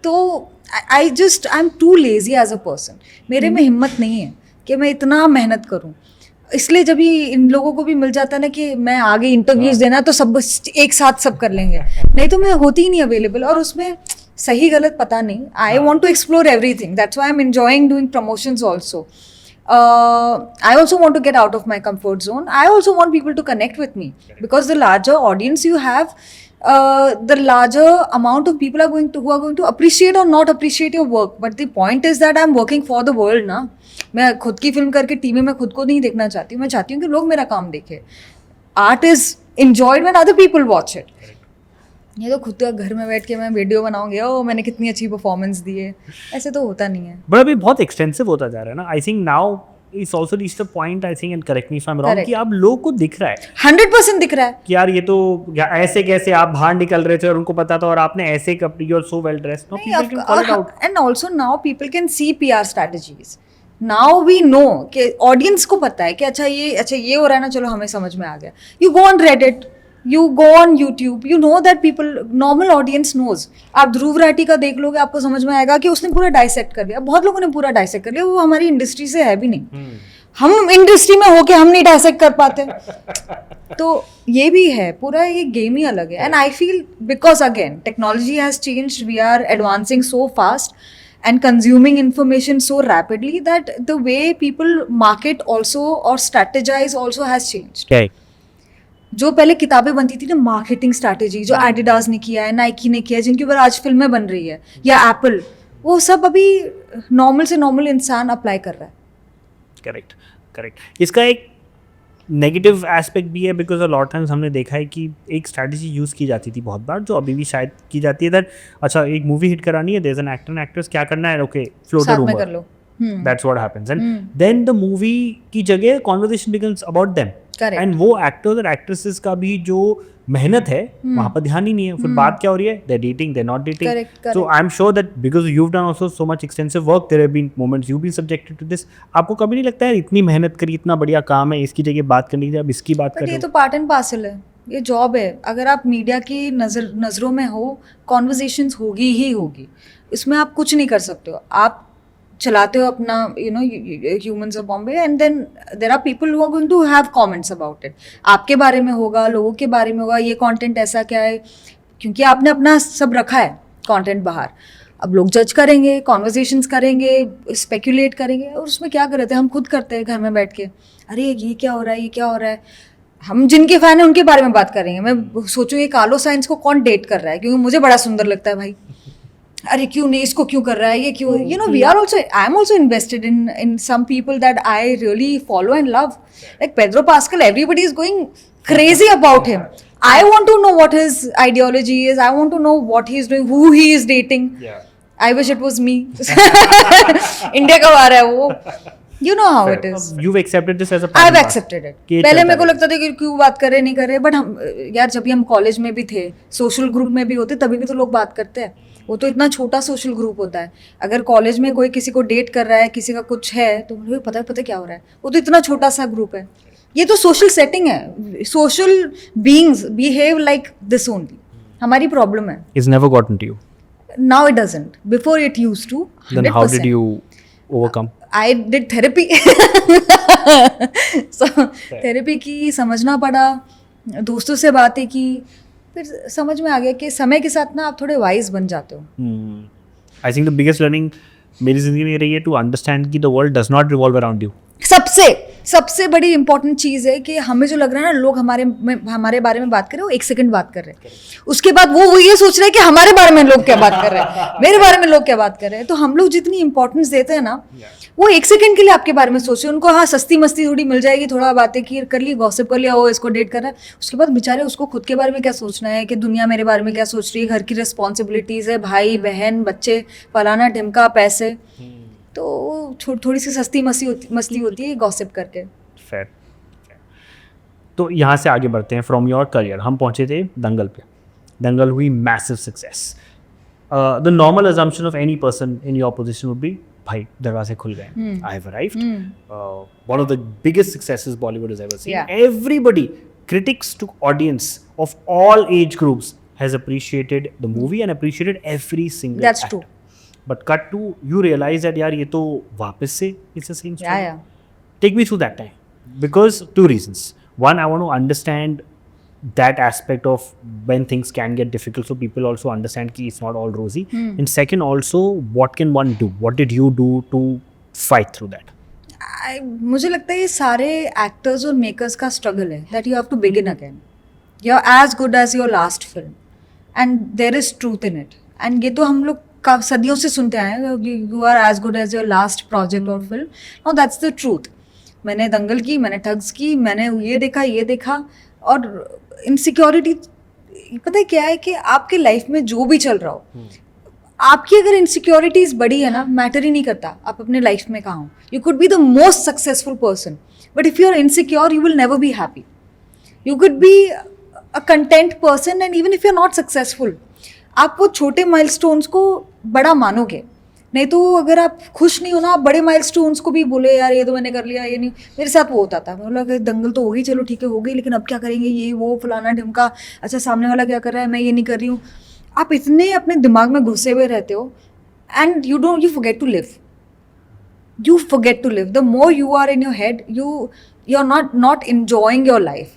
तो I am too lazy as a person, मेरे में हिम्मत नहीं है कि मैं इतना मेहनत करूं। इसलिए जब ये इन लोगों को भी मिल जाता है ना कि मैं आगे इंटरव्यूज देना तो सब एक साथ सब कर लेंगे, नहीं तो मैं होती ही नहीं अवेलेबल, और उसमें सही गलत पता नहीं। I want to explore everything, that's why I am enjoying doing promotions also. I also want to get out of my comfort zone. I also want people to connect with me, because the larger audience you have, the larger amount of people are going to who are going to appreciate or not appreciate your work. But the point is that I'm working for the world ना. मैं खुद की film करके TV में खुद को नहीं देखना चाहती हूँ, मैं चाहती हूँ कि लोग मेरा काम देखें. Art is enjoyed when other people watch it. ये तो खुद घर में बैठ के मैं वीडियो बनाऊंगी, ओ मैंने कितनी अच्छी परफॉर्मेंस दी है, ऐसे तो होता नहीं है. बट अभी बहुत एक्सटेंसिव होता जा रहा है ना. I think now it's also reached a point, I think, and correct me if I am wrong, कि अब लोगों को दिख रहा है 100% दिख रहा है कि यार ये तो ऐसे कैसे आप बाहर निकल रहे थे और उनको पता था, और आपने ऐसे कपड़े, you are so well dressed, no people can call it out. And also now people can see PR strategies. Now we know कि ऑडियंस को पता है कि अच्छा ये हो रहा है ना, चलो हमें समझ में आ गया. You go on Reddit, you go on YouTube, you know that people, normal audience knows. आप ध्रुव राठी का देख लोगे, आपको समझ में आएगा कि उसने पूरा डाइसेक्ट कर लिया. बहुत लोगों ने पूरा डाइसेक्ट कर लिया, वो हमारी इंडस्ट्री से है भी नहीं. हम इंडस्ट्री में होके हम नहीं डाइसेक्ट कर पाते. तो ये भी है, पूरा ये गेम ही अलग है. And I feel because again technology has changed, we are advancing so fast and consuming information so rapidly that the way people market also or strategize also has changed. Okay. जो पहले किताबें बनती थी ना, marketing strategy जो Adidas ने किया है, नाइकी ने किया है, जिनके ऊपर आज फिल्में बन रही है, या एप्पल, वो सब अभी नॉर्मल से नॉर्मल इंसान अप्लाई कर रहा है. Correct correct. इसका एक नेगेटिव एस्पेक्ट भी है, बिकॉज अ लॉट टाइम्स हमने देखा है कि एक स्ट्रैटेजी यूज़ की जाती थी बहुत बार, जो अभी भी शायद की जाती है, दैट अच्छा एक मूवी हिट करानी है, there is an actor and actress, क्या करना है, ओके फ्लोट अ रूमर, कर लो. That's what happens, and then the movie की जगह conversation becomes about them. And वो एक्टर्स और एक्ट्रेसेस का भी जो मेहनत है वहाँ पर ध्यान ही नहीं है. फिर बात क्या हो रही है, they dating, they not dating. So I am sure that because you have done also so much extensive work, there have been moments you been subjected to this. आपको कभी नहीं लगता है इतनी मेहनत करी, इतना बढ़िया काम है, इसकी जगह बात करनी चाहिए, अब इसकी बात कर रहे ये हो? तो पार्ट एंड पार्सल है, ये जॉब है. अगर आप मीडिया की नज़रों में हो, कॉन्वर्जेशंस होगी ही होगी, इसमें आप कुछ नहीं कर सकते हो. आप चलाते हो अपना, you know, humans of Bombay, and then there are people who are going to have comments about it. आपके बारे में होगा, लोगों के बारे में होगा, ये कंटेंट ऐसा क्या है, क्योंकि आपने अपना सब रखा है कंटेंट बाहर. अब लोग जज करेंगे, कॉन्वर्जेशंस करेंगे, स्पेक्यूलेट करेंगे, और उसमें क्या करते हैं, हम खुद करते हैं घर में बैठ के, अरे ये क्या हो रहा है, ये क्या हो रहा है. हम जिनके फैन हैं उनके बारे में बात करेंगे. मैं सोचूं ये कार्लो साइंस को कौन डेट कर रहा है, क्योंकि मुझे बड़ा सुंदर लगता है भाई, अरे क्यों नहीं, इसको क्यों कर रहा है, ये क्यों, you know, we are also, I am also invested in some people that I really follow and love, like Pedro Pascal. Everybody is going crazy about him. I want to know what his ideology is, I want to know what he is doing, who he is dating. I wish it was me. India कब आ रहा है वो, you know how it is. You've accepted this as a I've accepted it. पहले मेरे को लगता था कि क्यों बात कर रहे नहीं कर रहे, बट हम यार जब भी हम कॉलेज में भी थे, सोशल ग्रुप में भी होते, तभी भी तो लोग बात करते हैं. वो तो इतना छोटा सोशल ग्रुप होता है. अगर कॉलेज में कोई किसी को डेट कर रहा है, किसी का कुछ है, तो मुझे पता क्या हो रहा है. वो तो इतना छोटा सा ग्रुप है. ये तो सोशल सेटिंग है. Social beings behave like this only. हमारी प्रॉब्लम है. It's never gotten to you. Now it doesn't. Before it used to. 100%. Then how did you overcome? I did therapy. So therapy की, समझना पड़ा, दोस्तों से बातें की, फिर समझ में आ गया कि समय के साथ ना आप थोड़े वाइज बन जाते हो. I think the biggest learning मेरी जिंदगी में रही है टू अंडरस्टैंड कि the world does not revolve around you. सबसे बड़ी इंपॉर्टेंट चीज़ है कि हमें जो लग रहा है ना, लोग हमारे बारे में बात कर रहे हैं, वो 1 सेकंड बात कर रहे हैं, उसके बाद वो ये सोच रहे हैं कि हमारे बारे में लोग क्या बात कर रहे हैं, मेरे बारे में लोग क्या बात कर रहे हैं. तो हम लोग जितनी इंपॉर्टेंस देते हैं ना, वो 1 सेकंड के लिए आपके बारे में सोच रहे हैं. उनको हाँ सस्ती मस्ती थोड़ी मिल जाएगी, थोड़ा बातें की कर ली, गॉसिप कर लिया, वो इसको डेट कर रहा है, उसके बाद बेचारे उसको खुद के बारे में क्या सोचना है, कि दुनिया मेरे बारे में क्या सोच रही है, घर की रिस्पॉन्सिबिलिटीज़ है, भाई बहन बच्चे, फलाना ढिमका, पैसे. तो थोड़ी सी सस्ती मस्ती होती है गॉसिप करके. फेयर. तो यहाँ से आगे बढ़ते हैं. फ्रॉम योर करियर हम पहुँचे थे दंगल पे. दंगल हुई massive success. The normal assumption of any person in your position would be, भाई दरवाजे खुल गए, I have arrived. One of the biggest successes Bollywood has ever seen. Everybody, critics to audience of all age groups, has appreciated the movie and appreciated every single That's act. true. But cut to you realize that यार ये तो वापस से it's the same story. Yeah, yeah. Take me through that time, because two reasons. One, I want to understand that aspect of when things can get difficult, so people also understand कि it's not all rosy. And second, also, what can one do? What did you do to fight through that? मुझे लगता है ये सारे actors और makers का struggle है that you have to begin again. You are as good as your last film and there is truth in it. And ये तो हम लोग सदियों से सुनते आए हैं, you are as good as your last project और film. No, that's the truth. मैंने दंगल की, मैंने ठग्स की, मैंने ये देखा. और इनसिक्योरिटी पता है क्या है कि आपके लाइफ में जो भी चल रहा हो, आपकी अगर इनसिक्योरिटीज बड़ी है ना, मैटर ही नहीं करता आप अपने लाइफ में कहाँ हो. You could be the most successful person, but if you are insecure you will never be happy. You could be a content person and even if you are not successful, आप वो छोटे milestones को बड़ा मानोगे. नहीं तो अगर आप खुश नहीं हो ना, आप बड़े माइलस्टोन्स को भी बोले यार ये तो मैंने कर लिया, ये नहीं. मेरे साथ वो होता था, मैं बोला दंगल तो होगी, चलो ठीक है हो गई, लेकिन अब क्या करेंगे, ये वो फलाना ढिमका, अच्छा सामने वाला क्या कर रहा है, मैं ये नहीं कर रही हूँ. आप इतने अपने दिमाग में घुसे हुए रहते हो and you forget to live. You forget to live. The more you are in your head, you're not enjoying your life.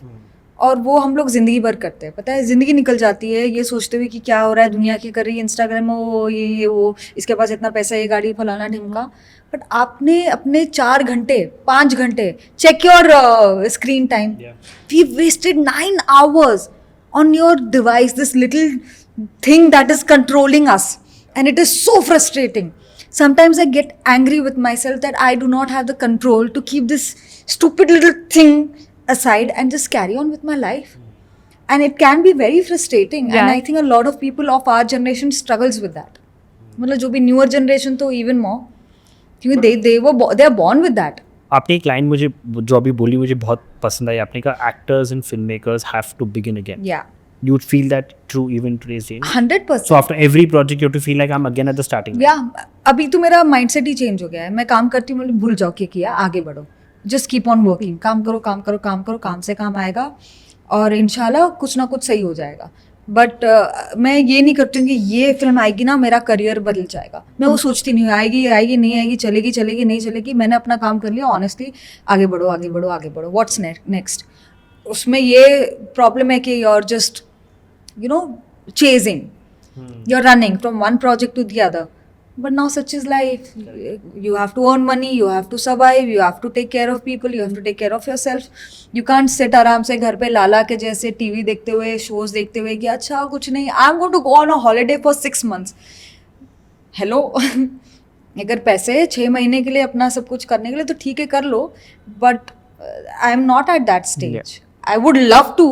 और वो हम लोग जिंदगी भर करते हैं. पता है, जिंदगी निकल जाती है ये सोचते हुए कि क्या हो रहा है, दुनिया क्या कर रही है, इंस्टाग्राम में वो ये वो, इसके पास इतना पैसा, ये गाड़ी, फलाना ढिमका. बट आपने अपने 4 घंटे 5 घंटे check your screen time. We wasted 9 hours on your device, this little thing that is controlling us, and it is so frustrating. Sometimes I get angry with myself that I do not have the control to keep this stupid little thing aside and just carry on with my life. And it can be very frustrating. Yeah. And I think a lot of people of our generation struggles with that. मतलब जो भी newer generation तो even more, क्योंकि they are born with that. आपने एक line मुझे जो अभी बोली मुझे बहुत पसंद आई. आपने कहा actors and film makers have to begin again. Yeah, You would feel that true even today's day. 100%. So after every project you have to feel like I'm again at the starting. Yeah, अभी तो मेरा mindset ही change हो गया है. मैं काम करती हूँ, मतलब भूल जाओ क्या किया, आगे बढ़ो. Just keep on working. काम करो, काम से काम आएगा और इंशाल्लाह कुछ ना कुछ सही हो जाएगा. बट मैं ये नहीं करती हूँ कि ये फिल्म आएगी ना मेरा करियर बदल जाएगा. मैं वो सोचती नहीं हूँ आएगी नहीं आएगी, चलेगी नहीं चलेगी. मैंने अपना काम कर लिया ऑनेस्टली, आगे बढ़ो. What's next. उसमें ये प्रॉब्लम है कि you're just chasing. You're running from one project to the other. But now such is life. You have to earn money, you have to survive, you have to take care of people, you have to take care of yourself. You can't sit आराम से घर पे लाला के जैसे TV देखते हुए, shows देखते हुए कि अच्छा कुछ नहीं, I'm going to go on a holiday for 6 months. Hello. अगर पैसे 6 महीने के लिए अपना सब कुछ करने के लिए तो ठीक है कर लो, but I am not at that stage. Yeah. I would love to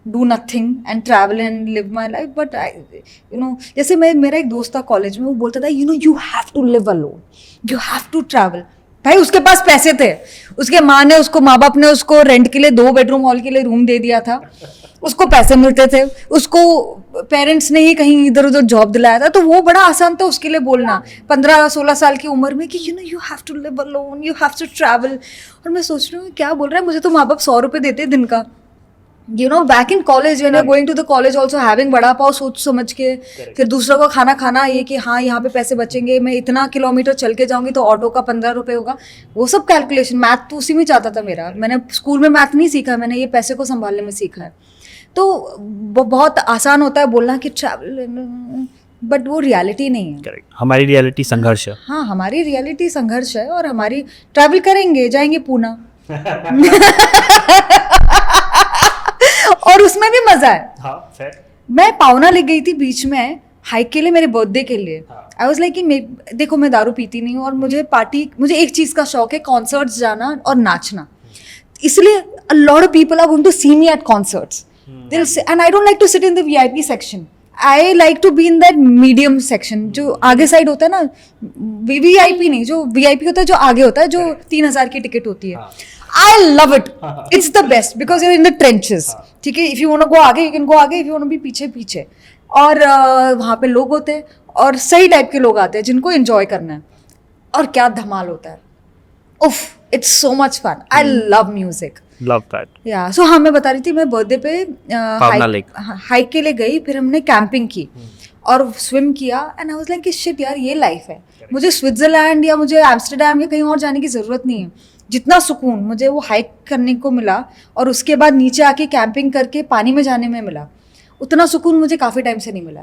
do nothing and travel and live my life, but जैसे मेरा एक दोस्त था कॉलेज में, वो बोलता था you have to live alone, you have to travel. भाई उसके पास पैसे थे, उसके माँ बाप ने उसको रेंट के लिए 2 bedroom हॉल के लिए रूम दे दिया था, उसको पैसे मिलते थे, उसको पेरेंट्स ने ही कहीं इधर उधर जॉब दिलाया था, तो वो बड़ा आसान था उसके लिए बोलना 15-16 साल की उम्र में कि you have to live alone, you have to travel. और मैं सोच रही हूँ क्या बोल रहा है, मुझे तो माँ बाप 100 रुपये देते दिन का. back in college when you're going to the college also having बड़ा पाव सोच समझ के, फिर दूसरों का खाना खाना, ये कि हाँ यहाँ पे पैसे बचेंगे, मैं इतना किलोमीटर चल के जाऊंगी तो ऑटो का 15 रुपये होगा. वो सब कैलकुलेशन, मैथ तो उसी में चाहता था मेरा. मैंने स्कूल में मैथ नहीं सीखा, मैंने ये पैसे को संभालने में सीखा है. तो बहुत आसान होता है बोलना कि ट्रैवल, बट वो रियलिटी नहीं है. करेक्ट. हमारी रियलिटी संघर्ष है. हाँ, हमारी रियलिटी संघर्ष है. और हमारी ट्रैवल करेंगे, जाएंगे पूना और उसमें भी मजा है. हाँ, fair. मैं पावना ले गई थी बीच में हाइक के लिए, मेरे बर्थडे के लिए. आई वाज लाइक कि देखो मैं दारू पीती नहीं हूँ और मुझे एक चीज का शौक है, कॉन्सर्ट्स जाना और नाचना. इसलिए a lot of people are going to see me at concerts. They'll say, and I don't like to sit in the VIP section. I like to be in that medium section, जो आगे side होता है ना, VIP नहीं, जो VIP होता है जो आगे होता है, जो 3000 की टिकट होती है. I love it. It's the best because you're in the trenches. ठीक है, if you want to go आगे you can go आगे, if you want to be पीछे. और वहाँ पे लोग होते हैं और सही टाइप के लोग आते हैं जिनको एंजॉय करना है. और क्या धमाल होता है. उफ, it's so much fun. I love music. Love that. Yeah so हाँ, मैं बता रही थी, मैं बर्थडे पे पावना लेक. हाइक के लिए गई, फिर हमने कैंपिंग की और स्विम किया and I was like shit यार, ये लाइफ है. मुझे स्विट्जरलैंड या मुझे एम्स्टर्डम या कहीं और जाने की ज़रूरत नहीं है. जितना सुकून मुझे वो हाइक करने को मिला और उसके बाद नीचे आके कैंपिंग करके पानी में जाने में मिला, उतना सुकून मुझे काफ़ी टाइम से नहीं मिला.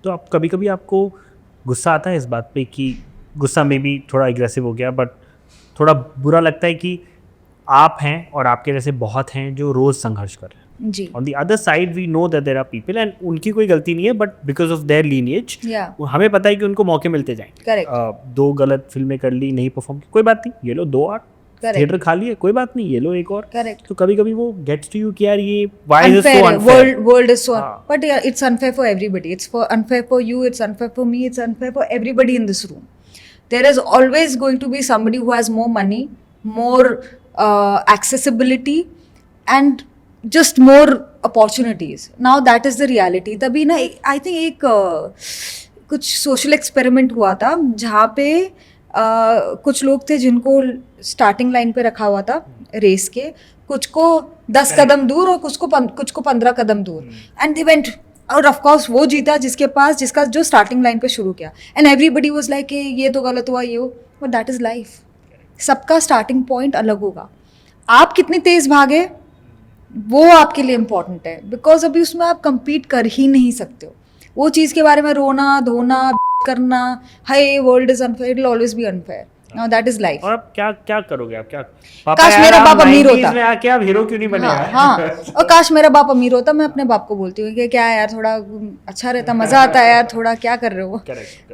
तो आप कभी कभी आपको गुस्सा आता है इस बात पे कि गुस्सा में भी थोड़ा एग्रेसिव हो गया, बट थोड़ा बुरा लगता है कि आप हैं और आपके जैसे बहुत हैं जो रोज़ संघर्ष कर रहे हैं. जी. On the other side we know that there are people and उनकी कोई गलती नहीं है, but because of their lineage या हमें पता है कि उनको मौके मिलते जाएंगे. करेक्ट. 2 गलत फिल्में कर ली, नहीं परफॉर्म, कोई बात नहीं, ये लो 2 और करेक्ट. थिएटर खाली है, कोई बात नहीं, ये लो एक और. करेक्ट. तो कभी कभी वो गेट्स टू यू कि यार ये व्हाई इज Unfair सो है. अनफेयर. World is so हाँ. but yeah, it's unfair for everybody. It's unfair for you, it's unfair for me, it's unfair for everybody in this room. There is always going to be somebody who has more money, more accessibility and just more opportunities. Now that is the reality. तभी ना I think एक कुछ social experiment हुआ था जहाँ पे कुछ लोग थे जिनको स्टार्टिंग लाइन पे रखा हुआ था रेस के, कुछ को 10 कदम दूर और कुछ को 15 कदम दूर, एंड दे वेंट, और ऑफ कोर्स वो जीता जिसका जो स्टार्टिंग लाइन पे शुरू किया, एंड एवरीबडी वाज लाइक ये तो गलत हुआ, ये हो, बट दैट इज लाइफ. सबका स्टार्टिंग पॉइंट अलग होगा. आप कितनी तेज भागे वो आपके लिए इम्पोर्टेंट है, बिकॉज अभी उसमें आप compete कर ही नहीं सकते हो. वो चीज़ के बारे में रोना धोना करना, हाय world is unfair, it will always be unfair. Now that is life. और आप क्या करोगे? आप क्या काश मेरा बाप अमीर होता. में आके आप हीरो क्यों नहीं बने? हाँ, और काश मेरा बाप अमीर होता. मैं अपने बाप को बोलती हूँ कि क्या यार थोड़ा अच्छा रहता, मजा आता है यार, थोड़ा क्या कर रहे हो.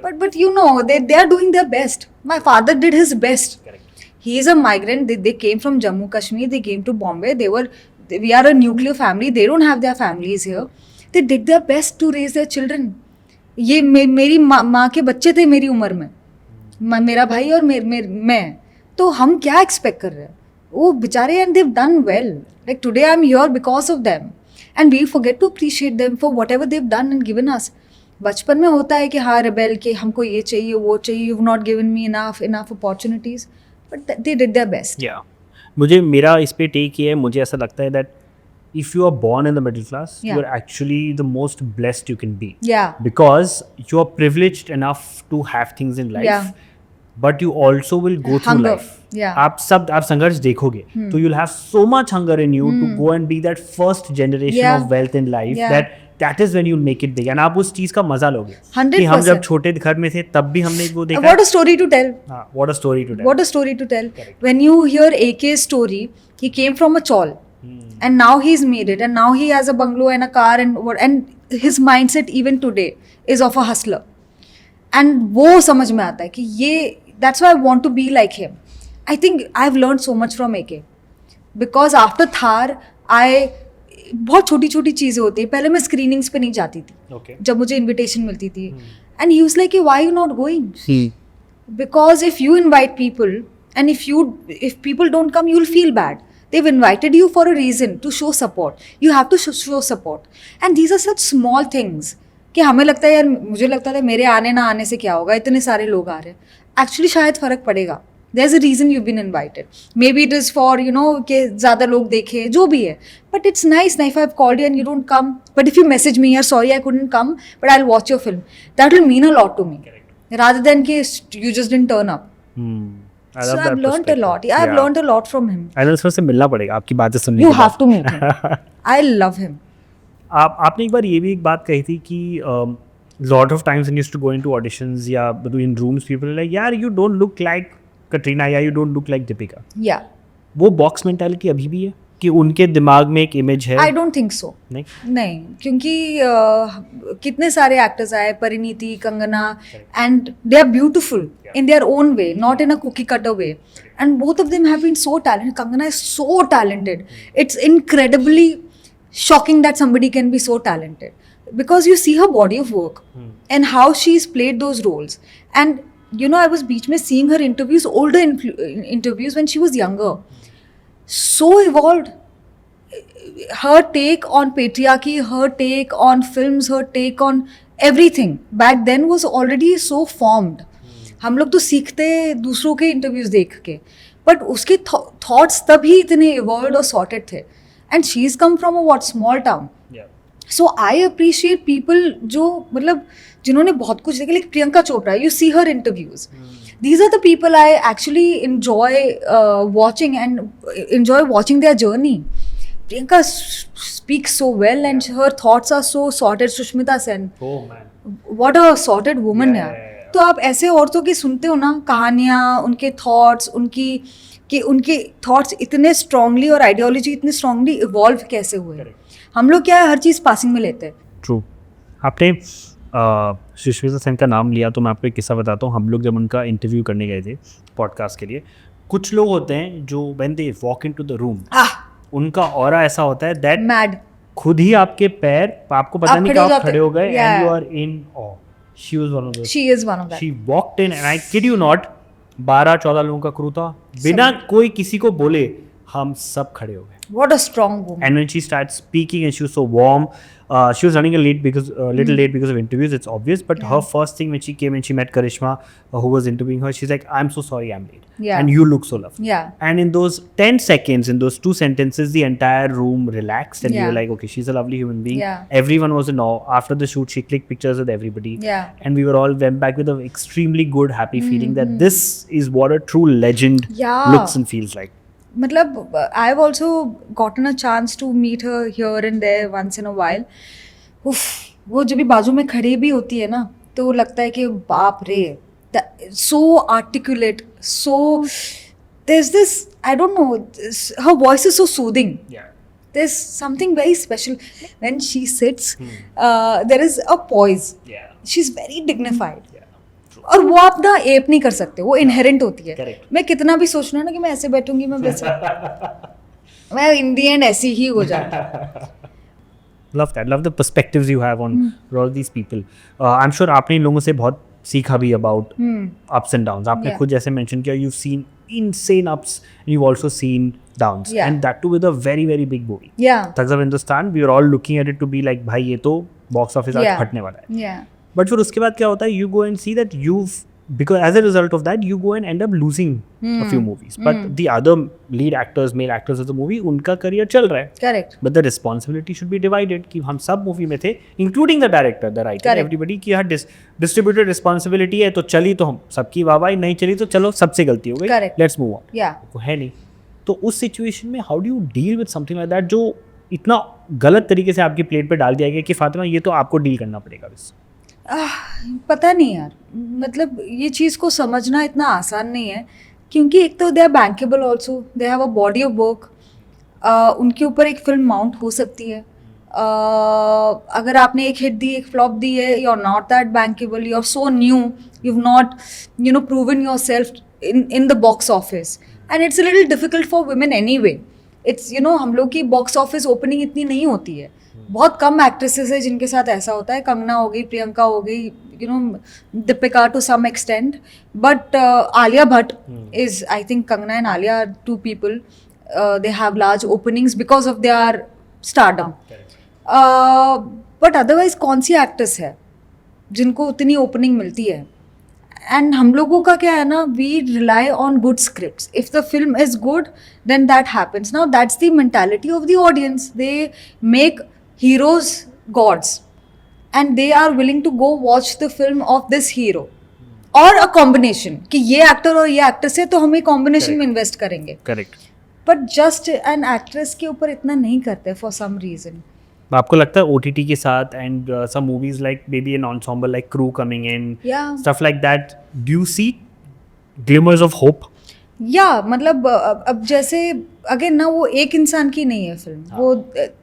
But you know they are doing their best. My father did his best. He is a migrant. They came from Jammu Kashmir. They came to Bombay. We are a nuclear family. They don't have their families here. They did their best to raise their children. ये मेरी माँ के बच्चे थे मेरी उम्र में, मेरा भाई और मैं. तो हम क्या एक्सपेक्ट कर रहे हैं? वो बेचारे, and they've done well. Like today I am here because of them, and we forget to appreciate them for whatever they've done and given us. बचपन में होता है कि हाँ रेबेल के हमको ये चाहिए वो चाहिए, you have not given me enough opportunities, but they did their best. या मेरा इस पे टेक ये है, मुझे ऐसा लगता है that if you are born in the middle class, Yeah. you are actually the most blessed you can be. Yeah. Because you are privileged enough to have things in life. Yeah. But you also will go through Hunger. life. Yeah. आप संघर्ष देखोगे, तो you'll have so much hunger in you to go and be that first generation Yeah. of wealth in life. Yeah. That is when you'll make it big. And आप उस चीज का मजा लोगे. 100%. कि हम जब छोटे घर में थे तब भी हमने वो देखा. What a story to tell. What a story to tell. What a story to tell. Correct. When you hear AK's story, he came from a chawl. And now he's made it, and now he has a bungalow and a car, and his mindset even today is of a hustler. And वो समझ में आता है कि ये, that's why I want to be like him. I think I've learned so much from AK, because after Thar बहुत छोटी छोटी चीज़ें होती है. पहले मैं स्क्रीनिंग्स पे नहीं जाती थी. Okay. जब मुझे इन्विटेशन मिलती थी, and he was like, why you not going? Hmm. Because if you invite people and if people don't come, you'll feel bad. They've invited you for a reason, to show support. You have to show support. And these are such small things कि हमें लगता है यार, मुझे लगता था मेरे आने ना आने से क्या होगा, इतने सारे लोग आ रहे हैं. एक्चुअली शायद फ़र्क पड़ेगा. There's a reason you've been invited. Maybe it is for, कि ज़्यादा लोग देखें, जो भी है. But it's nice if I've called you and you don't come. But if you message me, यार sorry I couldn't come, but I'll watch your film. That will mean a lot to me. Rather than कि you just didn't turn up. So I've learned a lot. Yeah, I've learned a lot from him. Sir से मिलना पड़ेगा आपकी बातें सुनने You के बाद. have to meet him. I love him. आपने एक बार ये भी एक बात कही थी कि lot of times when you used to go into auditions या in rooms, people are like, यार you don't look like Katrina या you don't look like Deepika. Yeah. वो बॉक्स मेंटालिटी अभी भी है कि उनके दिमाग में एक इमेज है? I don't think so. नहीं, क्योंकि कितने सारे एक्टर्स आए, Parineeti, Kangana, and they are beautiful in their own way, not in a cookie cutter way. And both of them have been so talented. Kangana is so talented. It's incredibly shocking that somebody can be so talented, because you see her body of work and how she's played those roles. And I was बीच में seeing her interviews, older interviews when she was younger. So evolved. Her take on patriarchy, her take on films, her take on everything back then was already so formed. हम लोग तो सीखते दूसरों के interviews देख के, but उसके thoughts तभी इतने इवॉल्व और सॉर्टेड थे. And she is come from a what small town. So I appreciate people जो मतलब जिन्होंने बहुत कुछ देखा. Like Priyanka Chopra, you see her interviews. These are the people I actually enjoy watching and enjoy watching their journey. Priyanka speaks so well and her thoughts are so sorted. Sushmita Sen. Oh man. What a sorted woman है. तो आप ऐसे औरतों की सुनते हो ना कहानियाँ, उनके थॉट्स, उनके थॉट्स इतने स्ट्रांगली और आइडियोलॉजी इतने स्ट्रांगली इवॉल्व कैसे हुए. हम लोग क्या है हर चीज़ पासिंग में लेते हैं. ट्रू. आपने सुष्मिता सेन का नाम लिया तो मैं आपको एक किस्सा बताता हूँ. हम लोग जब उनका इंटरव्यू करने गए थे पॉडकास्ट के लिए, कुछ लोग होते हैं जो when they walk into the room, उनका ऑरा ऐसा होता है दैट मैड, खुद ही आपके पैर आपको पता नहीं कब खड़े हो गए and you are in awe. She was one of those. She is one of that. She walked in and I kid you not, 12-14 लोगों का क्रू था, बिना कोई किसी को बोले हम सब खड़े हो गए. What a strong woman. And when she started speaking and she was so warm, she was running a little late because of interviews, it's obvious, but her first thing when she came and she met Karishma, who was interviewing her, she's like, I'm so sorry I'm late. Yeah. And you look so lovely. Yeah. And in those 10 seconds, in those 2 sentences, the entire room relaxed and we were like, okay, she's a lovely human being. Yeah. Everyone was in awe. After the shoot, she clicked pictures with everybody. Yeah. And we were all went back with an extremely good, happy feeling that this is what a true legend looks and feels like. मतलब I have also gotten a chance to meet her here and there once in a while. उफ, वो जब भी बाजू में खड़ी भी होती है ना तो लगता है कि बाप रे, so articulate, so there is this, I don't know, her voice is so soothing. There's something very special when she sits. There is a poise. She's very dignified. और वो आप ना एप नहीं कर सकते, वो इनहेरेंट होती है. Correct. मैं कितना भी सोच रहा हूँ ना कि मैं ऐसे बैठूंगी, मैं वैसे मैं इन दी एंड ऐसी ही हो जाऊँ. Love that. Love the perspectives you have on all these people. I'm sure आपने इन लोगों से बहुत सीखा भी about ups and downs. आपने Yeah. खुद जैसे mention किया, you've seen insane ups and you've also seen downs. Yeah. And that too with a very very big movie. Yeah. Thugs of Hindustan, we were all looking at it to be like, भाई ये तो box office आज Yeah. फटने वाला है. Yeah. But फिर उसके बाद क्या होता है, you go and see that because as a result of that you go and end up losing a few movies. But the other lead actors, male actors of the movie, उनका career चल रहा है. Correct. But the responsibility should be divided कि हम सब movie में थे, including the director, the writer, Correct. everybody, कि हर distributed responsibility है, तो चली तो हम सबकी वाहवाही, नहीं चली तो चलो सबसे गलती हो गई. Correct. Let's move on. Yeah. वो है नहीं. तो उस सिचुएशन में how do you deal with something like that जो इतना गलत तरीके से आपकी प्लेट पे डाल दिया गया कि फातिमा ये तो आपको डील करना पड़ेगा बस. पता नहीं यार, मतलब ये चीज़ को समझना इतना आसान नहीं है, क्योंकि एक तो they are bankable also, they have a body of work. उनके ऊपर एक फिल्म माउंट हो सकती है. अगर आपने एक हिट दी, एक फ्लॉप दी है, you are not that bankable, you are so new, you have not proven yourself in the box office, and it's a little difficult for women anyway. It's हम लोग की box office opening इतनी नहीं होती है. बहुत कम actresses है जिनके साथ ऐसा होता है. कंगना हो गई, प्रियंका हो गई, Deepika to some extent, but Alia Bhatt is, I think Kangana and Alia are 2 people, they have large openings because of their stardom. But otherwise कौन सी एक्ट्रेस है जिनको उतनी ओपनिंग मिलती है? एंड हम लोगों का क्या है ना, we rely on good scripts. If the film is good then that happens. Now that's the mentality of the audience. They make heroes gods and they are willing to go watch the film of this hero or a combination कि ये actor और ये actress है तो हम एक combination में invest करेंगे. Correct. But just an actress के ऊपर इतना नहीं करते फॉर सम रीजन. आपको लगता है OTT के साथ and some movies like maybe an ensemble like Crew coming in, stuff like that, do you see glimmers of hope? या मतलब अब जैसे अगेन ना, वो एक इंसान की नहीं है फिल्म, वो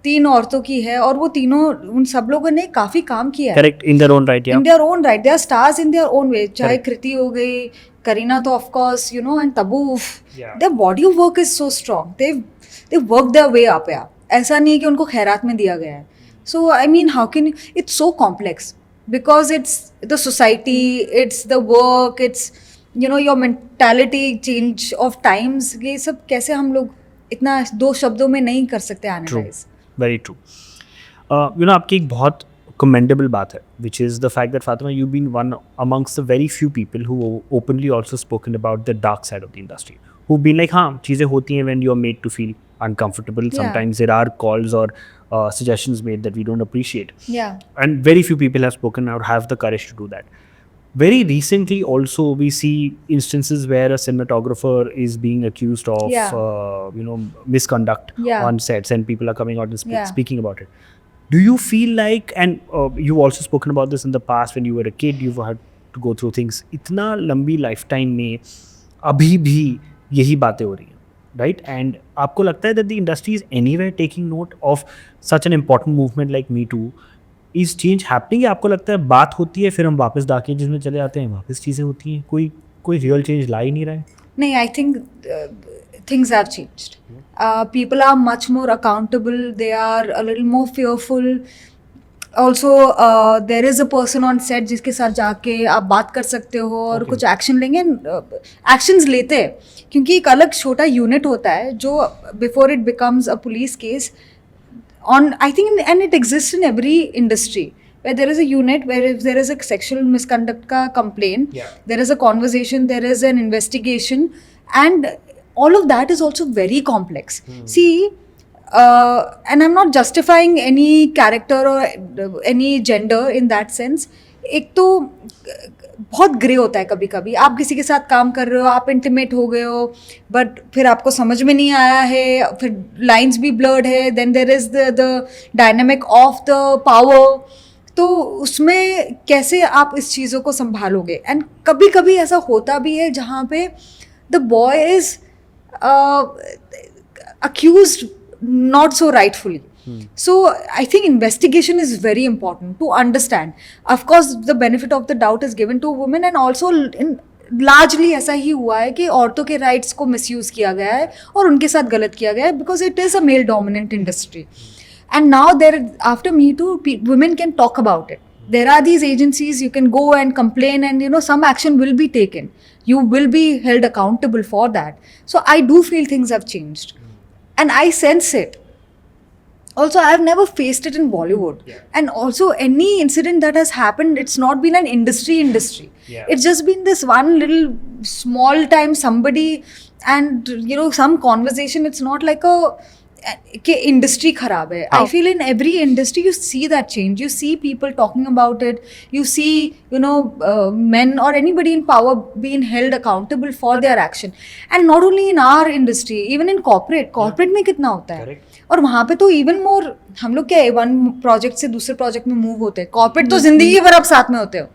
3 औरतों की है और वो तीनों, उन सब लोगों ने काफी काम किया है. Correct. In their own right. In their own right, they are stars in their own way. चाहे कृति हो गई, करीना तो of course and Tabu, their body of work is so strong. They work their way up. ऐसा नहीं है कि उनको खैरात में दिया गया है. So I mean how can, it's so complex because it's the society, it's the work, it's your mentality, change of times. ये सब कैसे हम लोग इतना 2 शब्दों में नहीं कर सकते एनालाइज. Very true. आपकी एक बहुत commendable बात है, which is the fact that Fatima, you've been one amongst the very few people who openly also spoken about the dark side of the industry, who've been like, हाँ चीज़ें होती हैं when you're made to feel uncomfortable. Yeah. Sometimes there are calls or suggestions made that we don't appreciate. Yeah. And very few people have spoken or have the courage to do that. Very recently also we see instances where a cinematographer is being accused of Yeah. misconduct Yeah. on sets, and people are coming out and Yeah. speaking about it. Do you feel like, and you've also spoken about this in the past when you were a kid, you've had to go through things, इतना लंबी lifetime में अभी भी यही बातें हो रही हैं, right? And आपको लगता है that the industry is anywhere taking note of such an important movement like Me Too? Is change happening? या आपको लगता है बात होती है फिर हम वापस डाके जिसमें चले जाते हैं, वापस चीज़ें होती हैं, कोई रियल चेंज ला ही नहीं रहा है? नहीं, I think things have changed. People are much more accountable. They are a little more fearful. Also, there is a person on set जिसके साथ जाके आप बात कर सकते हो और कुछ एक्शन लेंगे. एक्शंस लेते हैं क्योंकि एक अलग छोटा यूनिट होता है जो before it becomes a police case on, I think, and it exists in every industry where there is a unit where if there is a sexual misconduct ka complaint, there is a conversation, there is an investigation, and all of that is also very complex. See, and I'm not justifying any character or any gender in that sense. एक तो बहुत grey होता है कभी कभी. आप किसी के साथ काम कर रहे हो, आप इंटीमेट हो गए हो, बट फिर आपको समझ में नहीं आया है, फिर लाइंस भी ब्लर्ड है, then there is the dynamic of the power. तो उसमें कैसे आप इस चीज़ों को संभालोगे. एंड कभी कभी ऐसा होता भी है जहाँ पे the boy is accused not so rightfully. So I think investigation is very important to understand. Of course, the benefit of the doubt is given to women, and also largely ऐसा ही हुआ है कि औरतों के rights को misuse किया गया है और उनके साथ गलत किया गया है because it is a male dominant industry. And now after Me Too, women can talk about it. There are these agencies, you can go and complain, and some action will be taken. You will be held accountable for that. So I do feel things have changed. And I sense it. Also, I have never faced it in Bollywood. And also, any incident that has happened, it's not been an industry. It's just been this one little small time somebody, and some conversation. It's not like कि industry खराब है. I feel in every industry you see that change. You see people talking about it. You see men or anybody in power being held accountable for their action. And not only in our industry, even in corporate में कितना होता है. और वहाँ पे तो even more, हम लोग क्या है, one project से दूसरे project में move होते हैं. Corporate तो जिंदगी भर आप साथ में होते हो.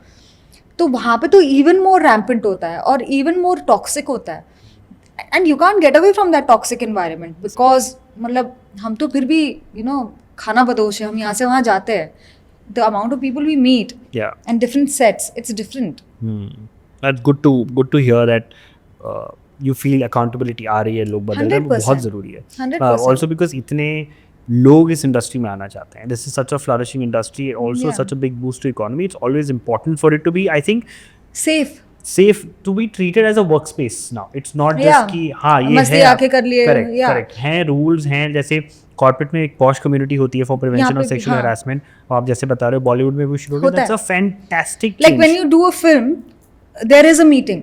तो वहाँ पे तो even more rampant होता है और even more toxic होता है. And you can't get away from that toxic environment because मतलब हम तो फिर भी खाना बदोश है, हम यहाँ से वहाँ जाते हैं. The amount of people we meet and different sets, it's different. That's good to hear that you feel accountability आ रही है, लोग बदल रहे हैं, बहुत ज़रूरी है. 100%. Also because इतने लोग इस इंडस्ट्री में आना चाहते हैं. This is such a flourishing industry, also such a big boost to economy. It's always important for it to be, I think, safe to be treated as a workspace now. It's not just कि हाँ ये मस्ती है, आके कर लिए. correct हैं, rules हैं. जैसे कॉर्पोरेट में एक पॉश कम्युनिटी होती है for prevention of sexual harassment, आप जैसे बता रहे हो बॉलीवुड में भी शुरू हो गया. That's a fantastic. Like when you do a film, there is a meeting.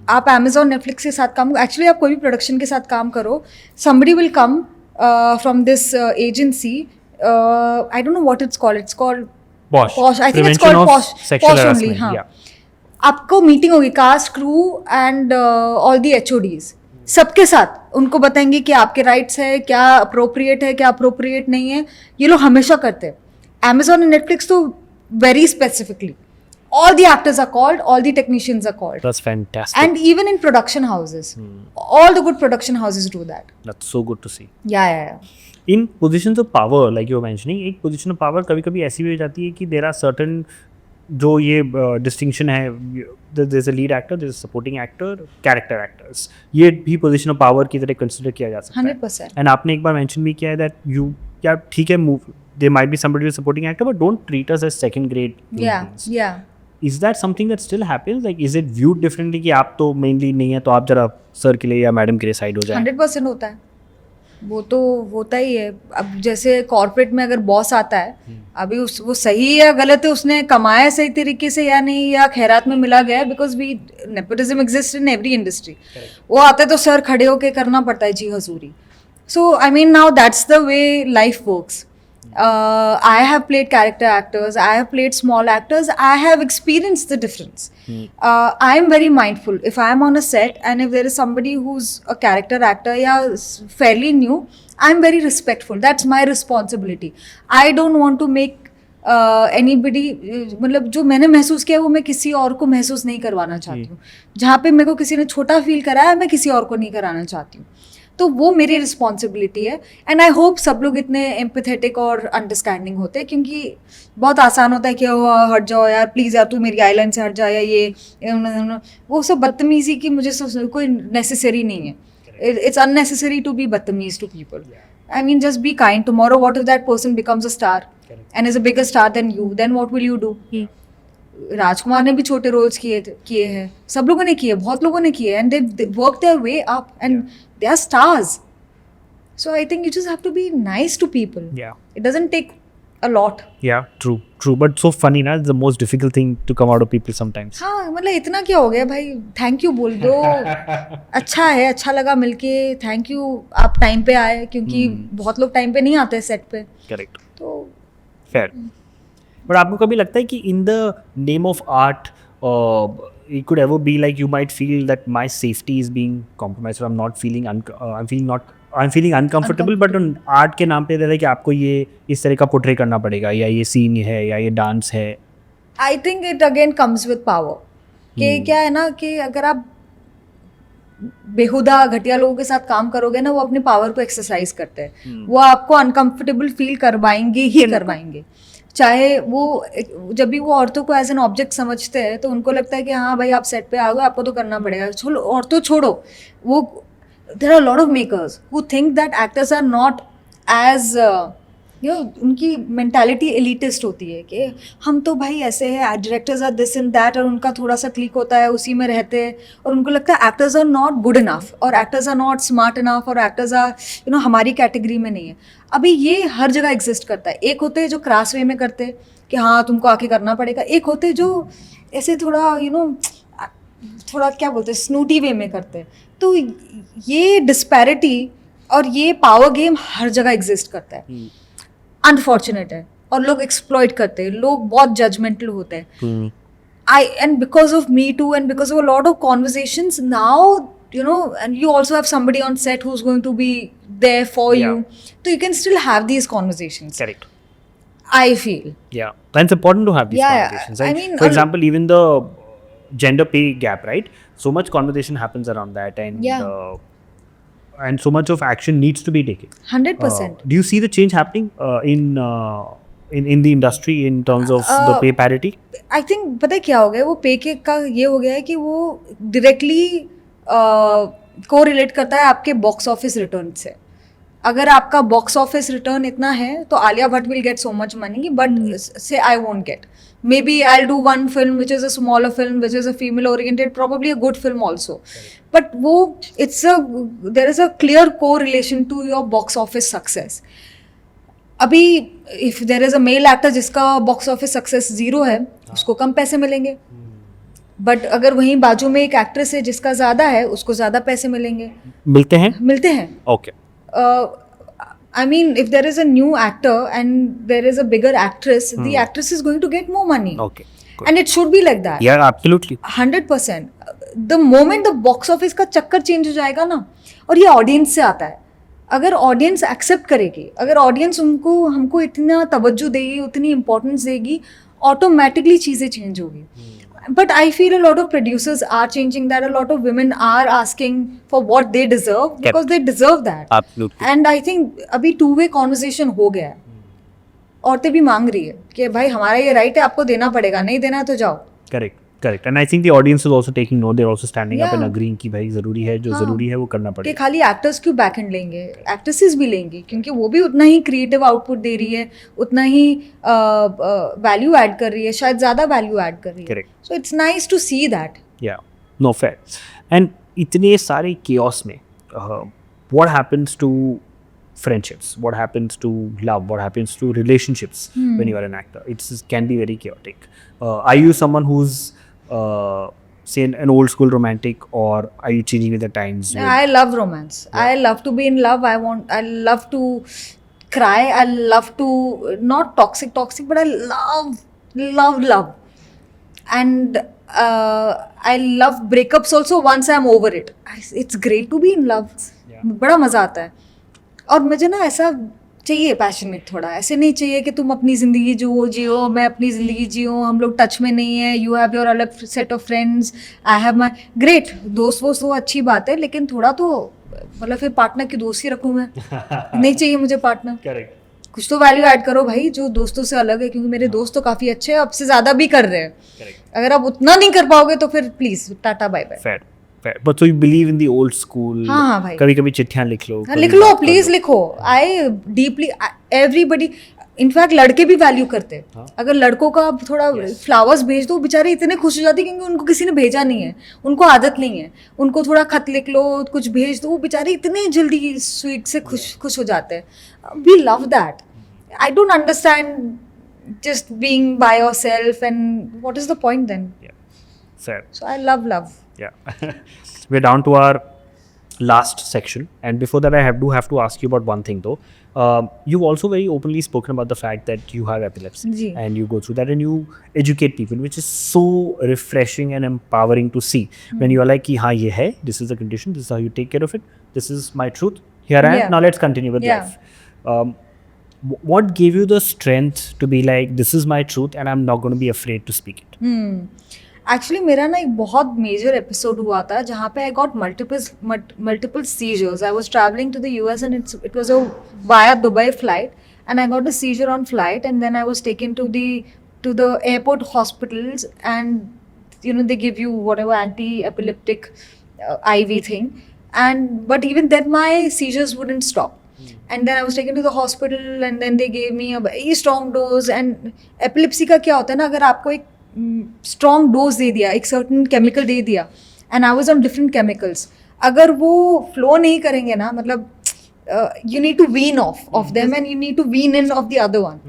आप Amazon, Netflix के साथ काम, एक्चुअली आप कोई भी प्रोडक्शन के साथ काम करो, somebody will come from this agency. I don't know what it's called. It's called Posh. I think it's called Posh only. हाँ. आपको मीटिंग होगी cast, crew and all the HODs सबके साथ. उनको बताएंगे कि आपके राइट्स है, क्या अप्रोप्रिएट है, क्या अप्रोप्रिएट नहीं है. ये लोग हमेशा करते हैं. Amazon and Netflix तो very specifically. All the actors are called, all the technicians are called. That's fantastic. And even in production houses, all the good production houses do that. That's so good to see. Yeah. In positions of power, like you were mentioning, एक position of power कभी-कभी ऐसी भी हो जाती है कि there are certain जो ये डिस्टिंक्शन है, there is a lead actor, there is a supporting actor, character actors. ये भी position of power की तरह कंसिडर किया जा सकता है. 100%. And आपने एक बार mention भी किया है that you, क्या ठीक है, there might be somebody who is supporting actor, but don't treat us as second grade human beings. Yeah. Is that something that still happens? Like, is it viewed differently कि आप तो mainly नहीं है तो आप जरा सर के लिए या मैडम के लिए साइड हो जाए? 100% होता है. वो तो होता ही है। अब जैसे कॉर्पोरेट में अगर बॉस आता है, अभी वो सही है या गलत है, उसने कमाया सही तरीके से या नहीं, या खैरात में मिला गया है, because we nepotism exist in every industry. वो आते हैं तो सर खड़े होके करना पड़ता है जी हजूरी। So I mean now that's the way life works. I have played character actors, I have played small actors, I have experienced the difference. I am very mindful. If I am on a set and if there is somebody who's a character actor, yeah, fairly new, I am very respectful. That's my responsibility. I don't want to make anybody, मतलब जो मैंने महसूस किया वो मैं किसी और को महसूस नहीं करवाना चाहती हूँ. जहाँ पे मेरे को किसी ने छोटा फील कराया, मैं किसी और को नहीं कराना चाहती हूँ. तो वो मेरी रिस्पॉन्सिबिलिटी है. एंड आई होप सब लोग इतने एम्पैथेटिक और अंडरस्टैंडिंग होते हैं, क्योंकि बहुत आसान होता है कि हट जाओ यार, प्लीज़ यार तू मेरी आइलैंड से हट जा, या ये वो सब बदतमीजी की मुझे कोई नेसेसरी नहीं है. इट्स अननेसेसरी टू बी बदतमीज to people. I mean just be kind. Tomorrow what if that person becomes a star and is a bigger star than you, then what will you do? Rajkumar ने भी छोटे roles किए हैं, सब लोगों ने किए, बहुत लोगों ने किए, and they work their way up and they are stars. So I think you just have to be nice to people. Yeah. It doesn't take a lot. Yeah, true. But so funny ना, it's the most difficult thing to come out of people sometimes. हाँ, मतलब इतना क्या हो गया भाई, thank you बोल दो. अच्छा है, अच्छा लगा मिलके, थैंक यू आप टाइम पे आए, क्योंकि बहुत लोग टाइम पे नहीं आते सेट पे. Correct. तो Fair. But आपको कभी लगता है कि in the name of art, it could ever be like you might feel that my safety is being compromised, or I'm not feeling I'm feeling uncomfortable, but on art के नाम पे रहता है कि आपको ये इस तरह का पोर्ट्रे करना पड़ेगा, या ये सीन है, या ये डांस है. I think it again comes with power. कि क्या है ना, कि अगर आप बेहुदा घटिया लोगों के साथ काम करोगे ना, वो अपने पावर को एक्सरसाइज करते हैं. वो आपको अनकंफर्टेबल फील करवाएंगे ही करवाएंगे. चाहे वो जब भी वो औरतों को एज एन ऑब्जेक्ट समझते हैं, तो उनको लगता है कि हाँ भाई आप सेट पे आ गए, आपको तो करना पड़ेगा. छोड़ो, औरतों छोड़ो, वो there are lot of makers who think that actors are not as उनकी मेंटालिटी एलिटिस्ट होती है कि हम तो भाई ऐसे हैं, directors are this and that, और उनका थोड़ा सा क्लिक होता है, उसी में रहते हैं, और उनको लगता है actors are not good enough, और actors are not smart enough, और एक्टर्स आर हमारी कैटेगरी में नहीं है. अभी ये हर जगह एग्जिस्ट करता है. एक होते हैं जो क्रास वे में करते हैं कि हाँ तुमको आके करना पड़ेगा. एक होते हैं जो ऐसे थोड़ा थोड़ा क्या बोलते हैं, स्नूटी वे में करते हैं. तो ये डिस्पैरिटी और ये पावर गेम हर जगह एग्जिस्ट करता है. अनफॉर्चुनेट है, और लोग एक्सप्लॉइट करते हैं, लोग बहुत जजमेंटल होते हैं. And because of Me Too and because of a lot of conversations now, and you also have somebody on set who's going to be there for you, so you can still have these conversations. Correct. I feel. Yeah, and it's important to have these conversations. I Right? mean, for example, even the gender pay gap, right? So much conversation happens around that, and so much of action needs to be taken. 100%. Do you see the change happening in the industry in terms of the pay parity? I think पता है क्या हो गया, वो पे के का ये हो गया है कि वो डायरेक्टली को रिलेट करता है आपके बॉक्स ऑफिस रिटर्न से. अगर आपका बॉक्स ऑफिस रिटर्न इतना है तो Alia Bhatt will get so much money, but say I won't get. Maybe I'll do one film which is a smaller film, which is a female oriented, probably a good film also. But there is a clear correlation to your box office success. अभी if there is a male actor जिसका box office success 0 है, उसको कम पैसे मिलेंगे. But अगर वहीं बाजू में एक एक्ट्रेस है जिसका ज़्यादा है, उसको ज़्यादा पैसे मिलेंगे. मिलते हैं. Okay. I mean, if there is a new actor and there is a bigger actress, the actress is going to get more money. Okay. Good. And it should be like that. Yeah, absolutely. 100%. The moment the box office का चक्कर change हो जाएगा ना, और ये audience से आता है. अगर ऑडियंस एक्सेप्ट करेगी, अगर ऑडियंस हमको इतना तवज्जो देगी, उतनी इंपॉर्टेंस देगी, ऑटोमेटिकली चीज़ें चेंज होगी. But I feel a lot of producers are changing that. A lot of women are asking for what they deserve because they deserve that. Absolutely. And I think अभी two-way conversation हो गया है. औरतें भी मांग रही है कि भाई हमारा ये राइट है, आपको देना पड़ेगा, नहीं देना है तो जाओ. Correct. And I think the audience is also taking note. They're also standing up and Yeah. agreeing कि भाई ज़रूरी है, जो ज़रूरी है वो करना कि पड़ेगा. खाली एक्टर्स क्यों बैक एंड लेंगे, एक्ट्रेसेस भी लेंगी, क्योंकि वो भी उतना ही क्रिएटिव आउटपुट दे रही है, उतना ही वैल्यू ऐड कर रही है, शायद ज़्यादा वैल्यू ऐड कर रही है. Correct. So it's nice to see that. Yeah. No, fair. And इतने सारे chaos में what happens to friendships, what happens to love, what happens to relationships when you are an actor. Can be very chaotic. Are you someone who's say an old school romantic, or are you changing with the times? I love romance. I love to be in love. I love to cry. I love to, not toxic, but I love. And I love breakups also once I'm over it. It's great to be in love. बड़ा मजा आता है. और मुझे ना ऐसा चाहिए passionate थोड़ा, ऐसे नहीं चाहिए कि तुम अपनी ज़िंदगी जियो, मैं अपनी ज़िंदगी जियो, हम लोग टच में नहीं है, यू हैव योर अलग set of friends, I have my great दोस्त वो अच्छी बात है, लेकिन थोड़ा तो मतलब फिर पार्टनर की दोस्ती रखूँ मैं. नहीं चाहिए मुझे पार्टनर. Correct. कुछ तो वैल्यू ऐड करो भाई जो दोस्तों से अलग है, क्योंकि मेरे दोस्त तो काफ़ी अच्छे हैं, अब से ज़्यादा भी कर रहे हैं. अगर आप उतना नहीं कर पाओगे तो फिर please tata bye bye. Fair. But so you believe in the old school? हाँ भाई. कभी चिट्ठियाँ लिख लो. लिख लो प्लीज लिखो. आई डीपली एवरीबडी, इनफैक्ट लड़के भी वैल्यू करते हैं. अगर लड़कों का आप थोड़ा फ्लावर्स भेज दो, बेचारे इतने खुश हो जाते हैं क्योंकि उनको किसी ने भेजा नहीं है, उनको आदत नहीं है. उनको थोड़ा खत लिख लो, कुछ भेज दो, बेचारे इतने जल्दी स्वीट से खुश हो जाते हैं. We love that. I don't understand just being by yourself, and what is the point then? Fair. So I love. Yeah. We're down to our last section, and before that I have to ask you about one thing though. You've also very openly spoken about the fact that you have epilepsy. Ji. And you go through that and you educate people, which is so refreshing and empowering to see. When you are like, हाँ ये है, this is the condition, this is how you take care of it, this is my truth, here I am, Yeah. now let's continue with Yeah. life. What gave you the strength to be like, this is my truth and I'm not going to be afraid to speak it? Actually मेरा ना एक बहुत major episode हुआ था जहाँ पे I got multiple seizures. I was travelling to the US and it was a via Dubai flight, and I got a seizure on flight, and then I was taken to the airport hospitals, and you know they give you whatever anti-epileptic IV thing, but even then my seizures wouldn't stop. And then I was taken to the hospital, and then they gave me a very strong dose. And epilepsy का क्या होता है ना, अगर आपको एक strong dose दे दिया, एक certain chemical दे दिया, and I was on different chemicals, अगर वो flow नहीं करेंगे ना, मतलब you need to wean off them, and you need to wean in of the other one.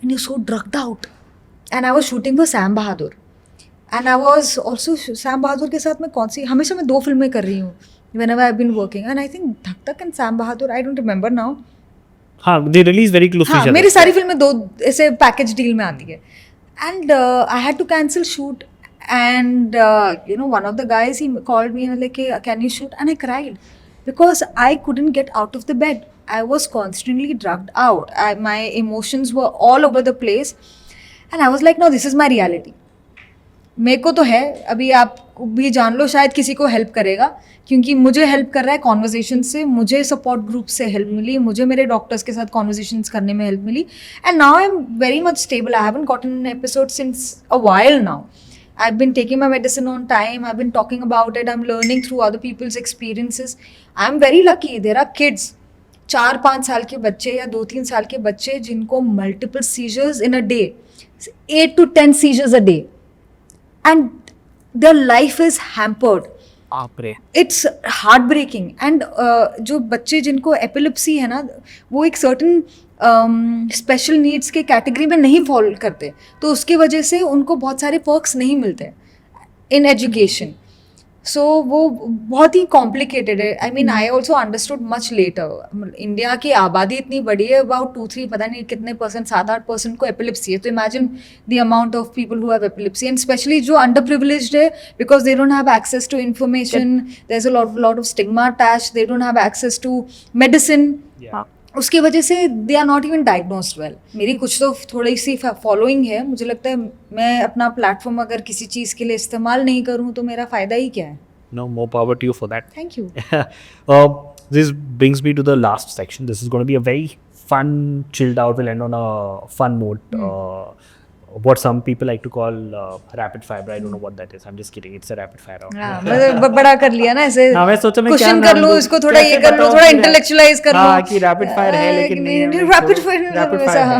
And you're so drugged out. And I was shooting for Sam Bahadur. And I was also Sam Bahadur के साथ मैं हमेशा मैं 2 फिल्में कर रही हूँ whenever I've been working, and I think Dhak Dhak and Sam Bahadur, I don't remember now. हाँ, they release very close to each other. मेरी सारी फिल्में 2 ऐसे पैकेज डील में आती है. And I had to cancel shoot, and you know, one of the guys, he called me and like, hey, can you shoot? And I cried because I couldn't get out of the bed. I was constantly drugged out. My emotions were all over the place, and I was like, no, this is my reality. मेरे को तो है, अभी आप भी जान लो, शायद किसी को हेल्प करेगा, क्योंकि मुझे हेल्प कर रहा है कॉन्वर्जेशन से, मुझे सपोर्ट ग्रुप से हेल्प मिली, मुझे मेरे डॉक्टर्स के साथ कॉन्वर्जेशंस करने में हेल्प मिली, and now I am very much stable. I haven't gotten an episode since a while now. I have been taking my medicine on time, I have been talking about it, I am learning through other people's experiences. I am very lucky. There are kids, 4-5 साल के बच्चे या 2-3 साल के बच्चे जिनको multiple seizures in a day, 8 to 10 seizures a day, and their life is hampered. It's heartbreaking. And जो बच्चे जिनको एपिलेप्सी है ना, वो एक सर्टन स्पेशल नीड्स के कैटेगरी में नहीं फॉलो करते, तो उसकी वजह से उनको बहुत सारे पर्क्स नहीं मिलते इन एजुकेशन. सो वो बहुत ही कॉम्प्लिकेटेड है. I mean I also understood much later. India की आबादी इतनी बड़ी है, अबाउट 2-3 पता नहीं कितने परसेंट, 7-8% को एपिलेप्सी है. तो imagine the amount of people who have epilepsy, and especially जो अंडर प्रिविलेज्ड है, because they don't have access to information, there is a lot of stigma attached, they don't have access to medicine. उसकी वजह से they are not even diagnosed well. मेरी कुछ तो थोड़ी सी following है. मुझे लगता है मैं अपना प्लेटफॉर्म अगर किसी चीज़ के लिए इस्तेमाल नहीं करूँ तो मेरा फ़ायदा ही क्या है. No, more power to you for that. Thank you. This brings me to the last section. This is going to be a very fun, chilled out, we'll end on a fun note. What some people like to call rapid fire, but I don't know what that is. I'm just kidding. It's a rapid fire round. हाँ, मतलब बड़ा कर लिया ना ऐसे. हाँ, मैं सोचा मैं क्या क्वेश्चन नाम कर लूँ, दूँ, इसको थोड़ा ये कर लूँ, थोड़ा इंटेलेक्चुअलाइज कर लूँ. हाँ, कि रैपिड फायर है लेकिन नहीं. रैपिड फायर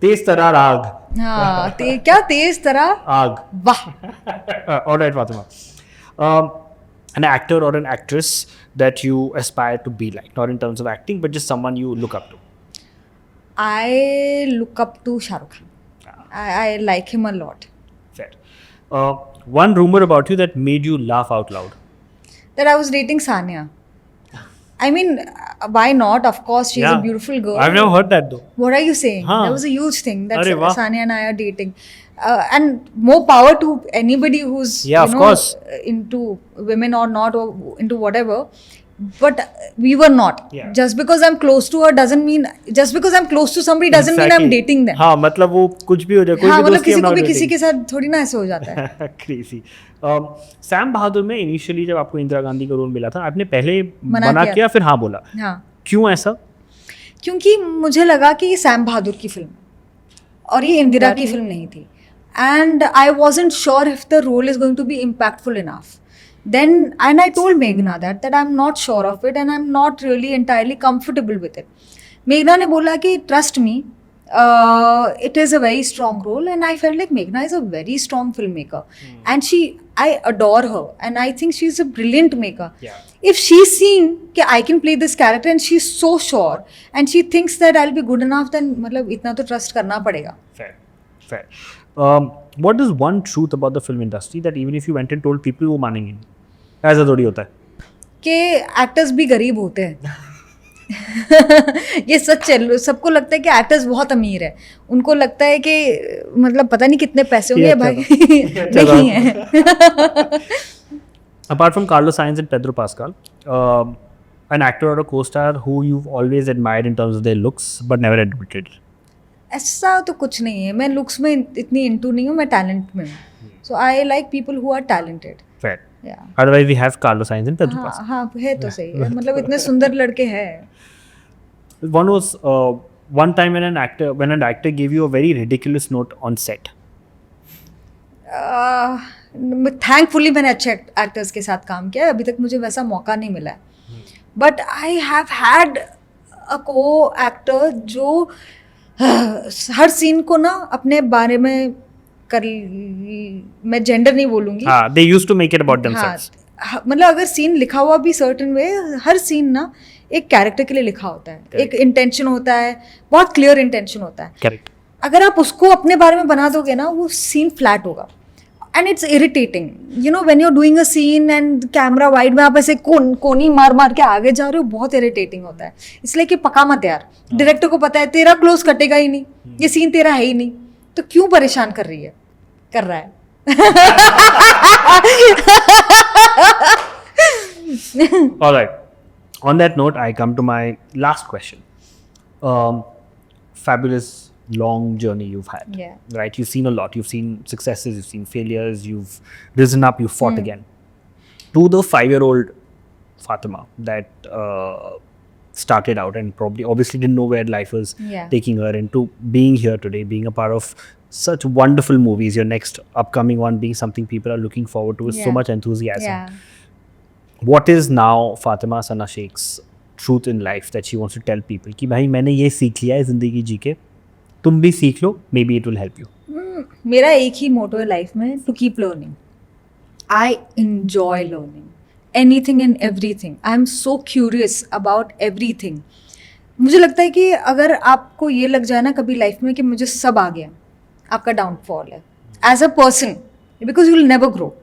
तेज तरार आग. हाँ, क्या तेज तरह आग. वाह. All right, Fatima. an actor or an actress that you aspire to be like, not in terms of acting, but just someone you look up to? I look up to Shah Rukh Khan. I like him a lot. Fair. One rumor about you that made you laugh out loud. That I was dating Sania. I mean, why not? Of course, she's a beautiful girl. I've never heard that though. What are you saying? Huh. That was a huge thing that Arre wah. Sania and I are dating. And more power to anybody who's Of course. into women or not, or into whatever. But we were not. Yeah. Just because I'm close to her doesn't mean, just because I'm close to somebody doesn't mean I'm dating them. हाँ मतलब वो कुछ भी हो जाए, कोई हाँ भी मतलब दोस्ती किसी हम को not भी dating. किसी के साथ थोड़ी ना ऐसे हो जाता है. Crazy. सैम बहादुर में इनिशियली जब आपको इंदिरा गांधी का रोल मिला था, आपने पहले मना मना किया किया फिर हाँ बोला, हाँ, क्यों ऐसा? क्योंकि मुझे लगा कि ये सैम बहादुर की फिल्म है और ये इंदिरा की फिल्म नहीं थी. And I wasn't sure if the role is going to be impactful enough. Then, and I told Meghna that I'm not sure of it and I'm not really entirely comfortable with it. Meghna ने बोला कि trust me, it is a very strong role, and I felt like Meghna is a very strong filmmaker, and I adore her, and I think she's a brilliant maker. Yeah. If she's seeing कि I can play this character and she's so sure and she thinks that I'll be good enough, then मतलब इतना तो trust करना पड़ेगा. Fair, fair. What is one truth about the film industry that even if you went and told people वो मानेंगे नहीं? ऐसा थोड़ी होता है कि एक्टर्स भी गरीब होते हैं. ये सच है. सबको लगता है कि एक्टर्स बहुत अमीर है. उनको लगता है कि मतलब पता नहीं कितने पैसे होंगे भाई. नहीं है. Apart from Carlos Sainz and Pedro Pascal, an actor or a co-star who you've always admired in terms of their looks but never admitted? ऐसा तो कुछ नहीं है. मैं लुक्स में इतनी इंटू नहीं हूँ, मैं टैलेंट में हूँ. So I like people who are talented. Fair. Yeah. Otherwise we have Carlos Sainz and Pedro Pascal. हाँ है तो सही है. मतलब इतने सुंदर लड़के हैं. One time when an actor gave you a very ridiculous note on set. Thankfully मैंने अच्छे एक्टर्स के साथ काम किया. अभी तक मुझे वैसा मौका नहीं मिला है. But I have had a को एक्टर जो हर सीन को ना अपने बारे में कर, मैं जेंडर नहीं बोलूंगी. हाँ, they used to make it about themselves. हाँ, मतलब अगर सीन लिखा हुआ भी सर्टेन वे, हर सीन ना एक कैरेक्टर के लिए लिखा होता है. एक इंटेंशन होता है, बहुत क्लियर इंटेंशन होता है. Correct. अगर आप उसको अपने बारे में बना दोगे ना, वो सीन फ्लैट होगा. And it's irritating, you know, when you are doing a scene and camera wide में आप ऐसे कोनी मार मार के आगे जा रहे हो, बहुत इरिटेटिंग होता है. इसलिए कि पका मत यार. डायरेक्टर को पता है तेरा क्लोज कटेगा ही नहीं, ये सीन तेरा है ही नहीं, तो क्यों परेशान कर रहा है. All right. On that note, I come to my last question. Fabulous long journey you've had. Yeah. Right? You've seen a lot. You've seen successes, you've seen failures, you've risen up, you've fought again. To the 5-year-old Fatima that started out and probably obviously didn't know where life was taking her, into being here today, being a part of such wonderful movies, your next upcoming one being something people are looking forward to with so much enthusiasm. Yeah. What is now Fatima Sana Sheikh's truth in life that she wants to tell people कि भाई मैंने ये सीख लिया है ज़िंदगी जी के, तुम भी सीख लो, maybe it will help you. मेरा एक ही मोटो है लाइफ में, to keep learning. I enjoy learning anything and everything. I am so curious about everything. मुझे लगता है कि अगर आपको ये लग जाए ना कभी लाइफ में कि मुझे सब आ गया, आपका डाउनफॉल है as a person, because you will never grow.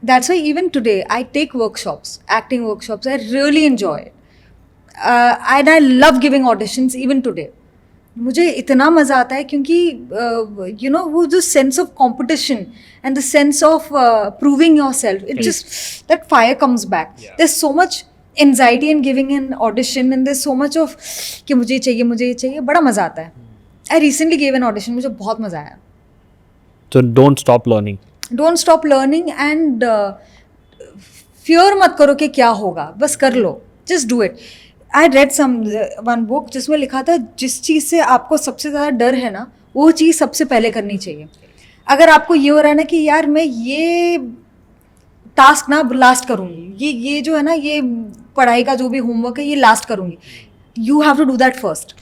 That's why even today I take workshops, acting workshops. I really enjoy it. And I love giving auditions even today. मुझे इतना मज़ा आता है क्योंकि you know वो जो sense of competition and the sense of proving yourself, it just, that fire comes back. There's so much anxiety in giving an audition and there's so much of कि मुझे ये चाहिए, बड़ा मज़ा आता है. I recently gave an audition, मुझे बहुत मज़ा आया. So don't stop learning. Don't stop learning and fear मत करो कि क्या होगा, बस कर लो, just do it. I read one book जिसमें लिखा था जिस चीज़ से आपको सबसे ज़्यादा डर है ना, वो चीज़ सबसे पहले करनी चाहिए. अगर आपको ये हो रहा है ना कि यार मैं ये टास्क ना लास्ट करूँगी, ये जो है ना, ये पढ़ाई का जो भी होमवर्क है ये लास्ट करूँगी, you have to do that first.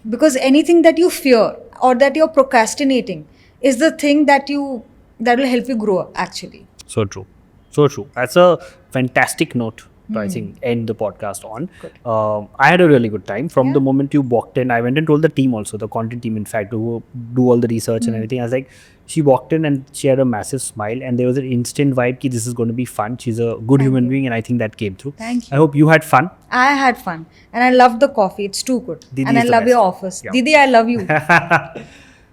Because anything that you fear और that you are procrastinating is the thing that will help you grow actually. So true. So true. That's a fantastic note to, I think, end the podcast on. I had a really good time. From the moment you walked in, I went and told the team also, the content team, in fact, to do all the research and everything. I was like, she walked in and she had a massive smile, and there was an instant vibe ki this is going to be fun. She's a good human being, and I think that came through. Thank you. I hope you had fun. I had fun and I loved the coffee. It's too good. Didi and I is the love best. your office. Yeah. Didi, I love you.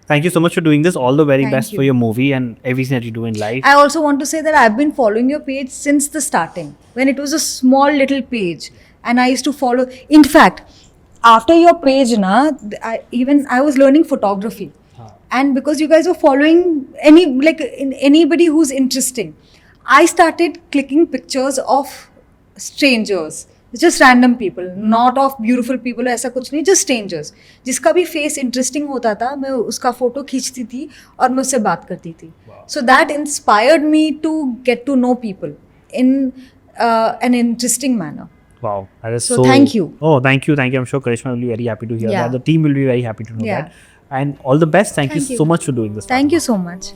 Thank you so much for doing this. All the very Thank best you. for your movie and everything that you do in life. I also want to say that I've been following your page since the starting, when it was a small little page, and I used to follow. In fact, after your page, I was learning photography, and because you guys were following anybody who's interesting, I started clicking pictures of strangers. Just random people, not of beautiful people, ऐसा कुछ नहीं, just strangers. जिसका भी face interesting होता था, मैं उसका photo खींचती थी और मैं उससे बात करती थी. So that inspired me to get to know people in an interesting manner. Wow, that is So thank you. Oh, thank you. I'm sure Karishma will be very happy to hear Yeah. that. The team will be very happy to know Yeah. that. And all the best. Thank you Thank you. so much for doing this. Thank you so much.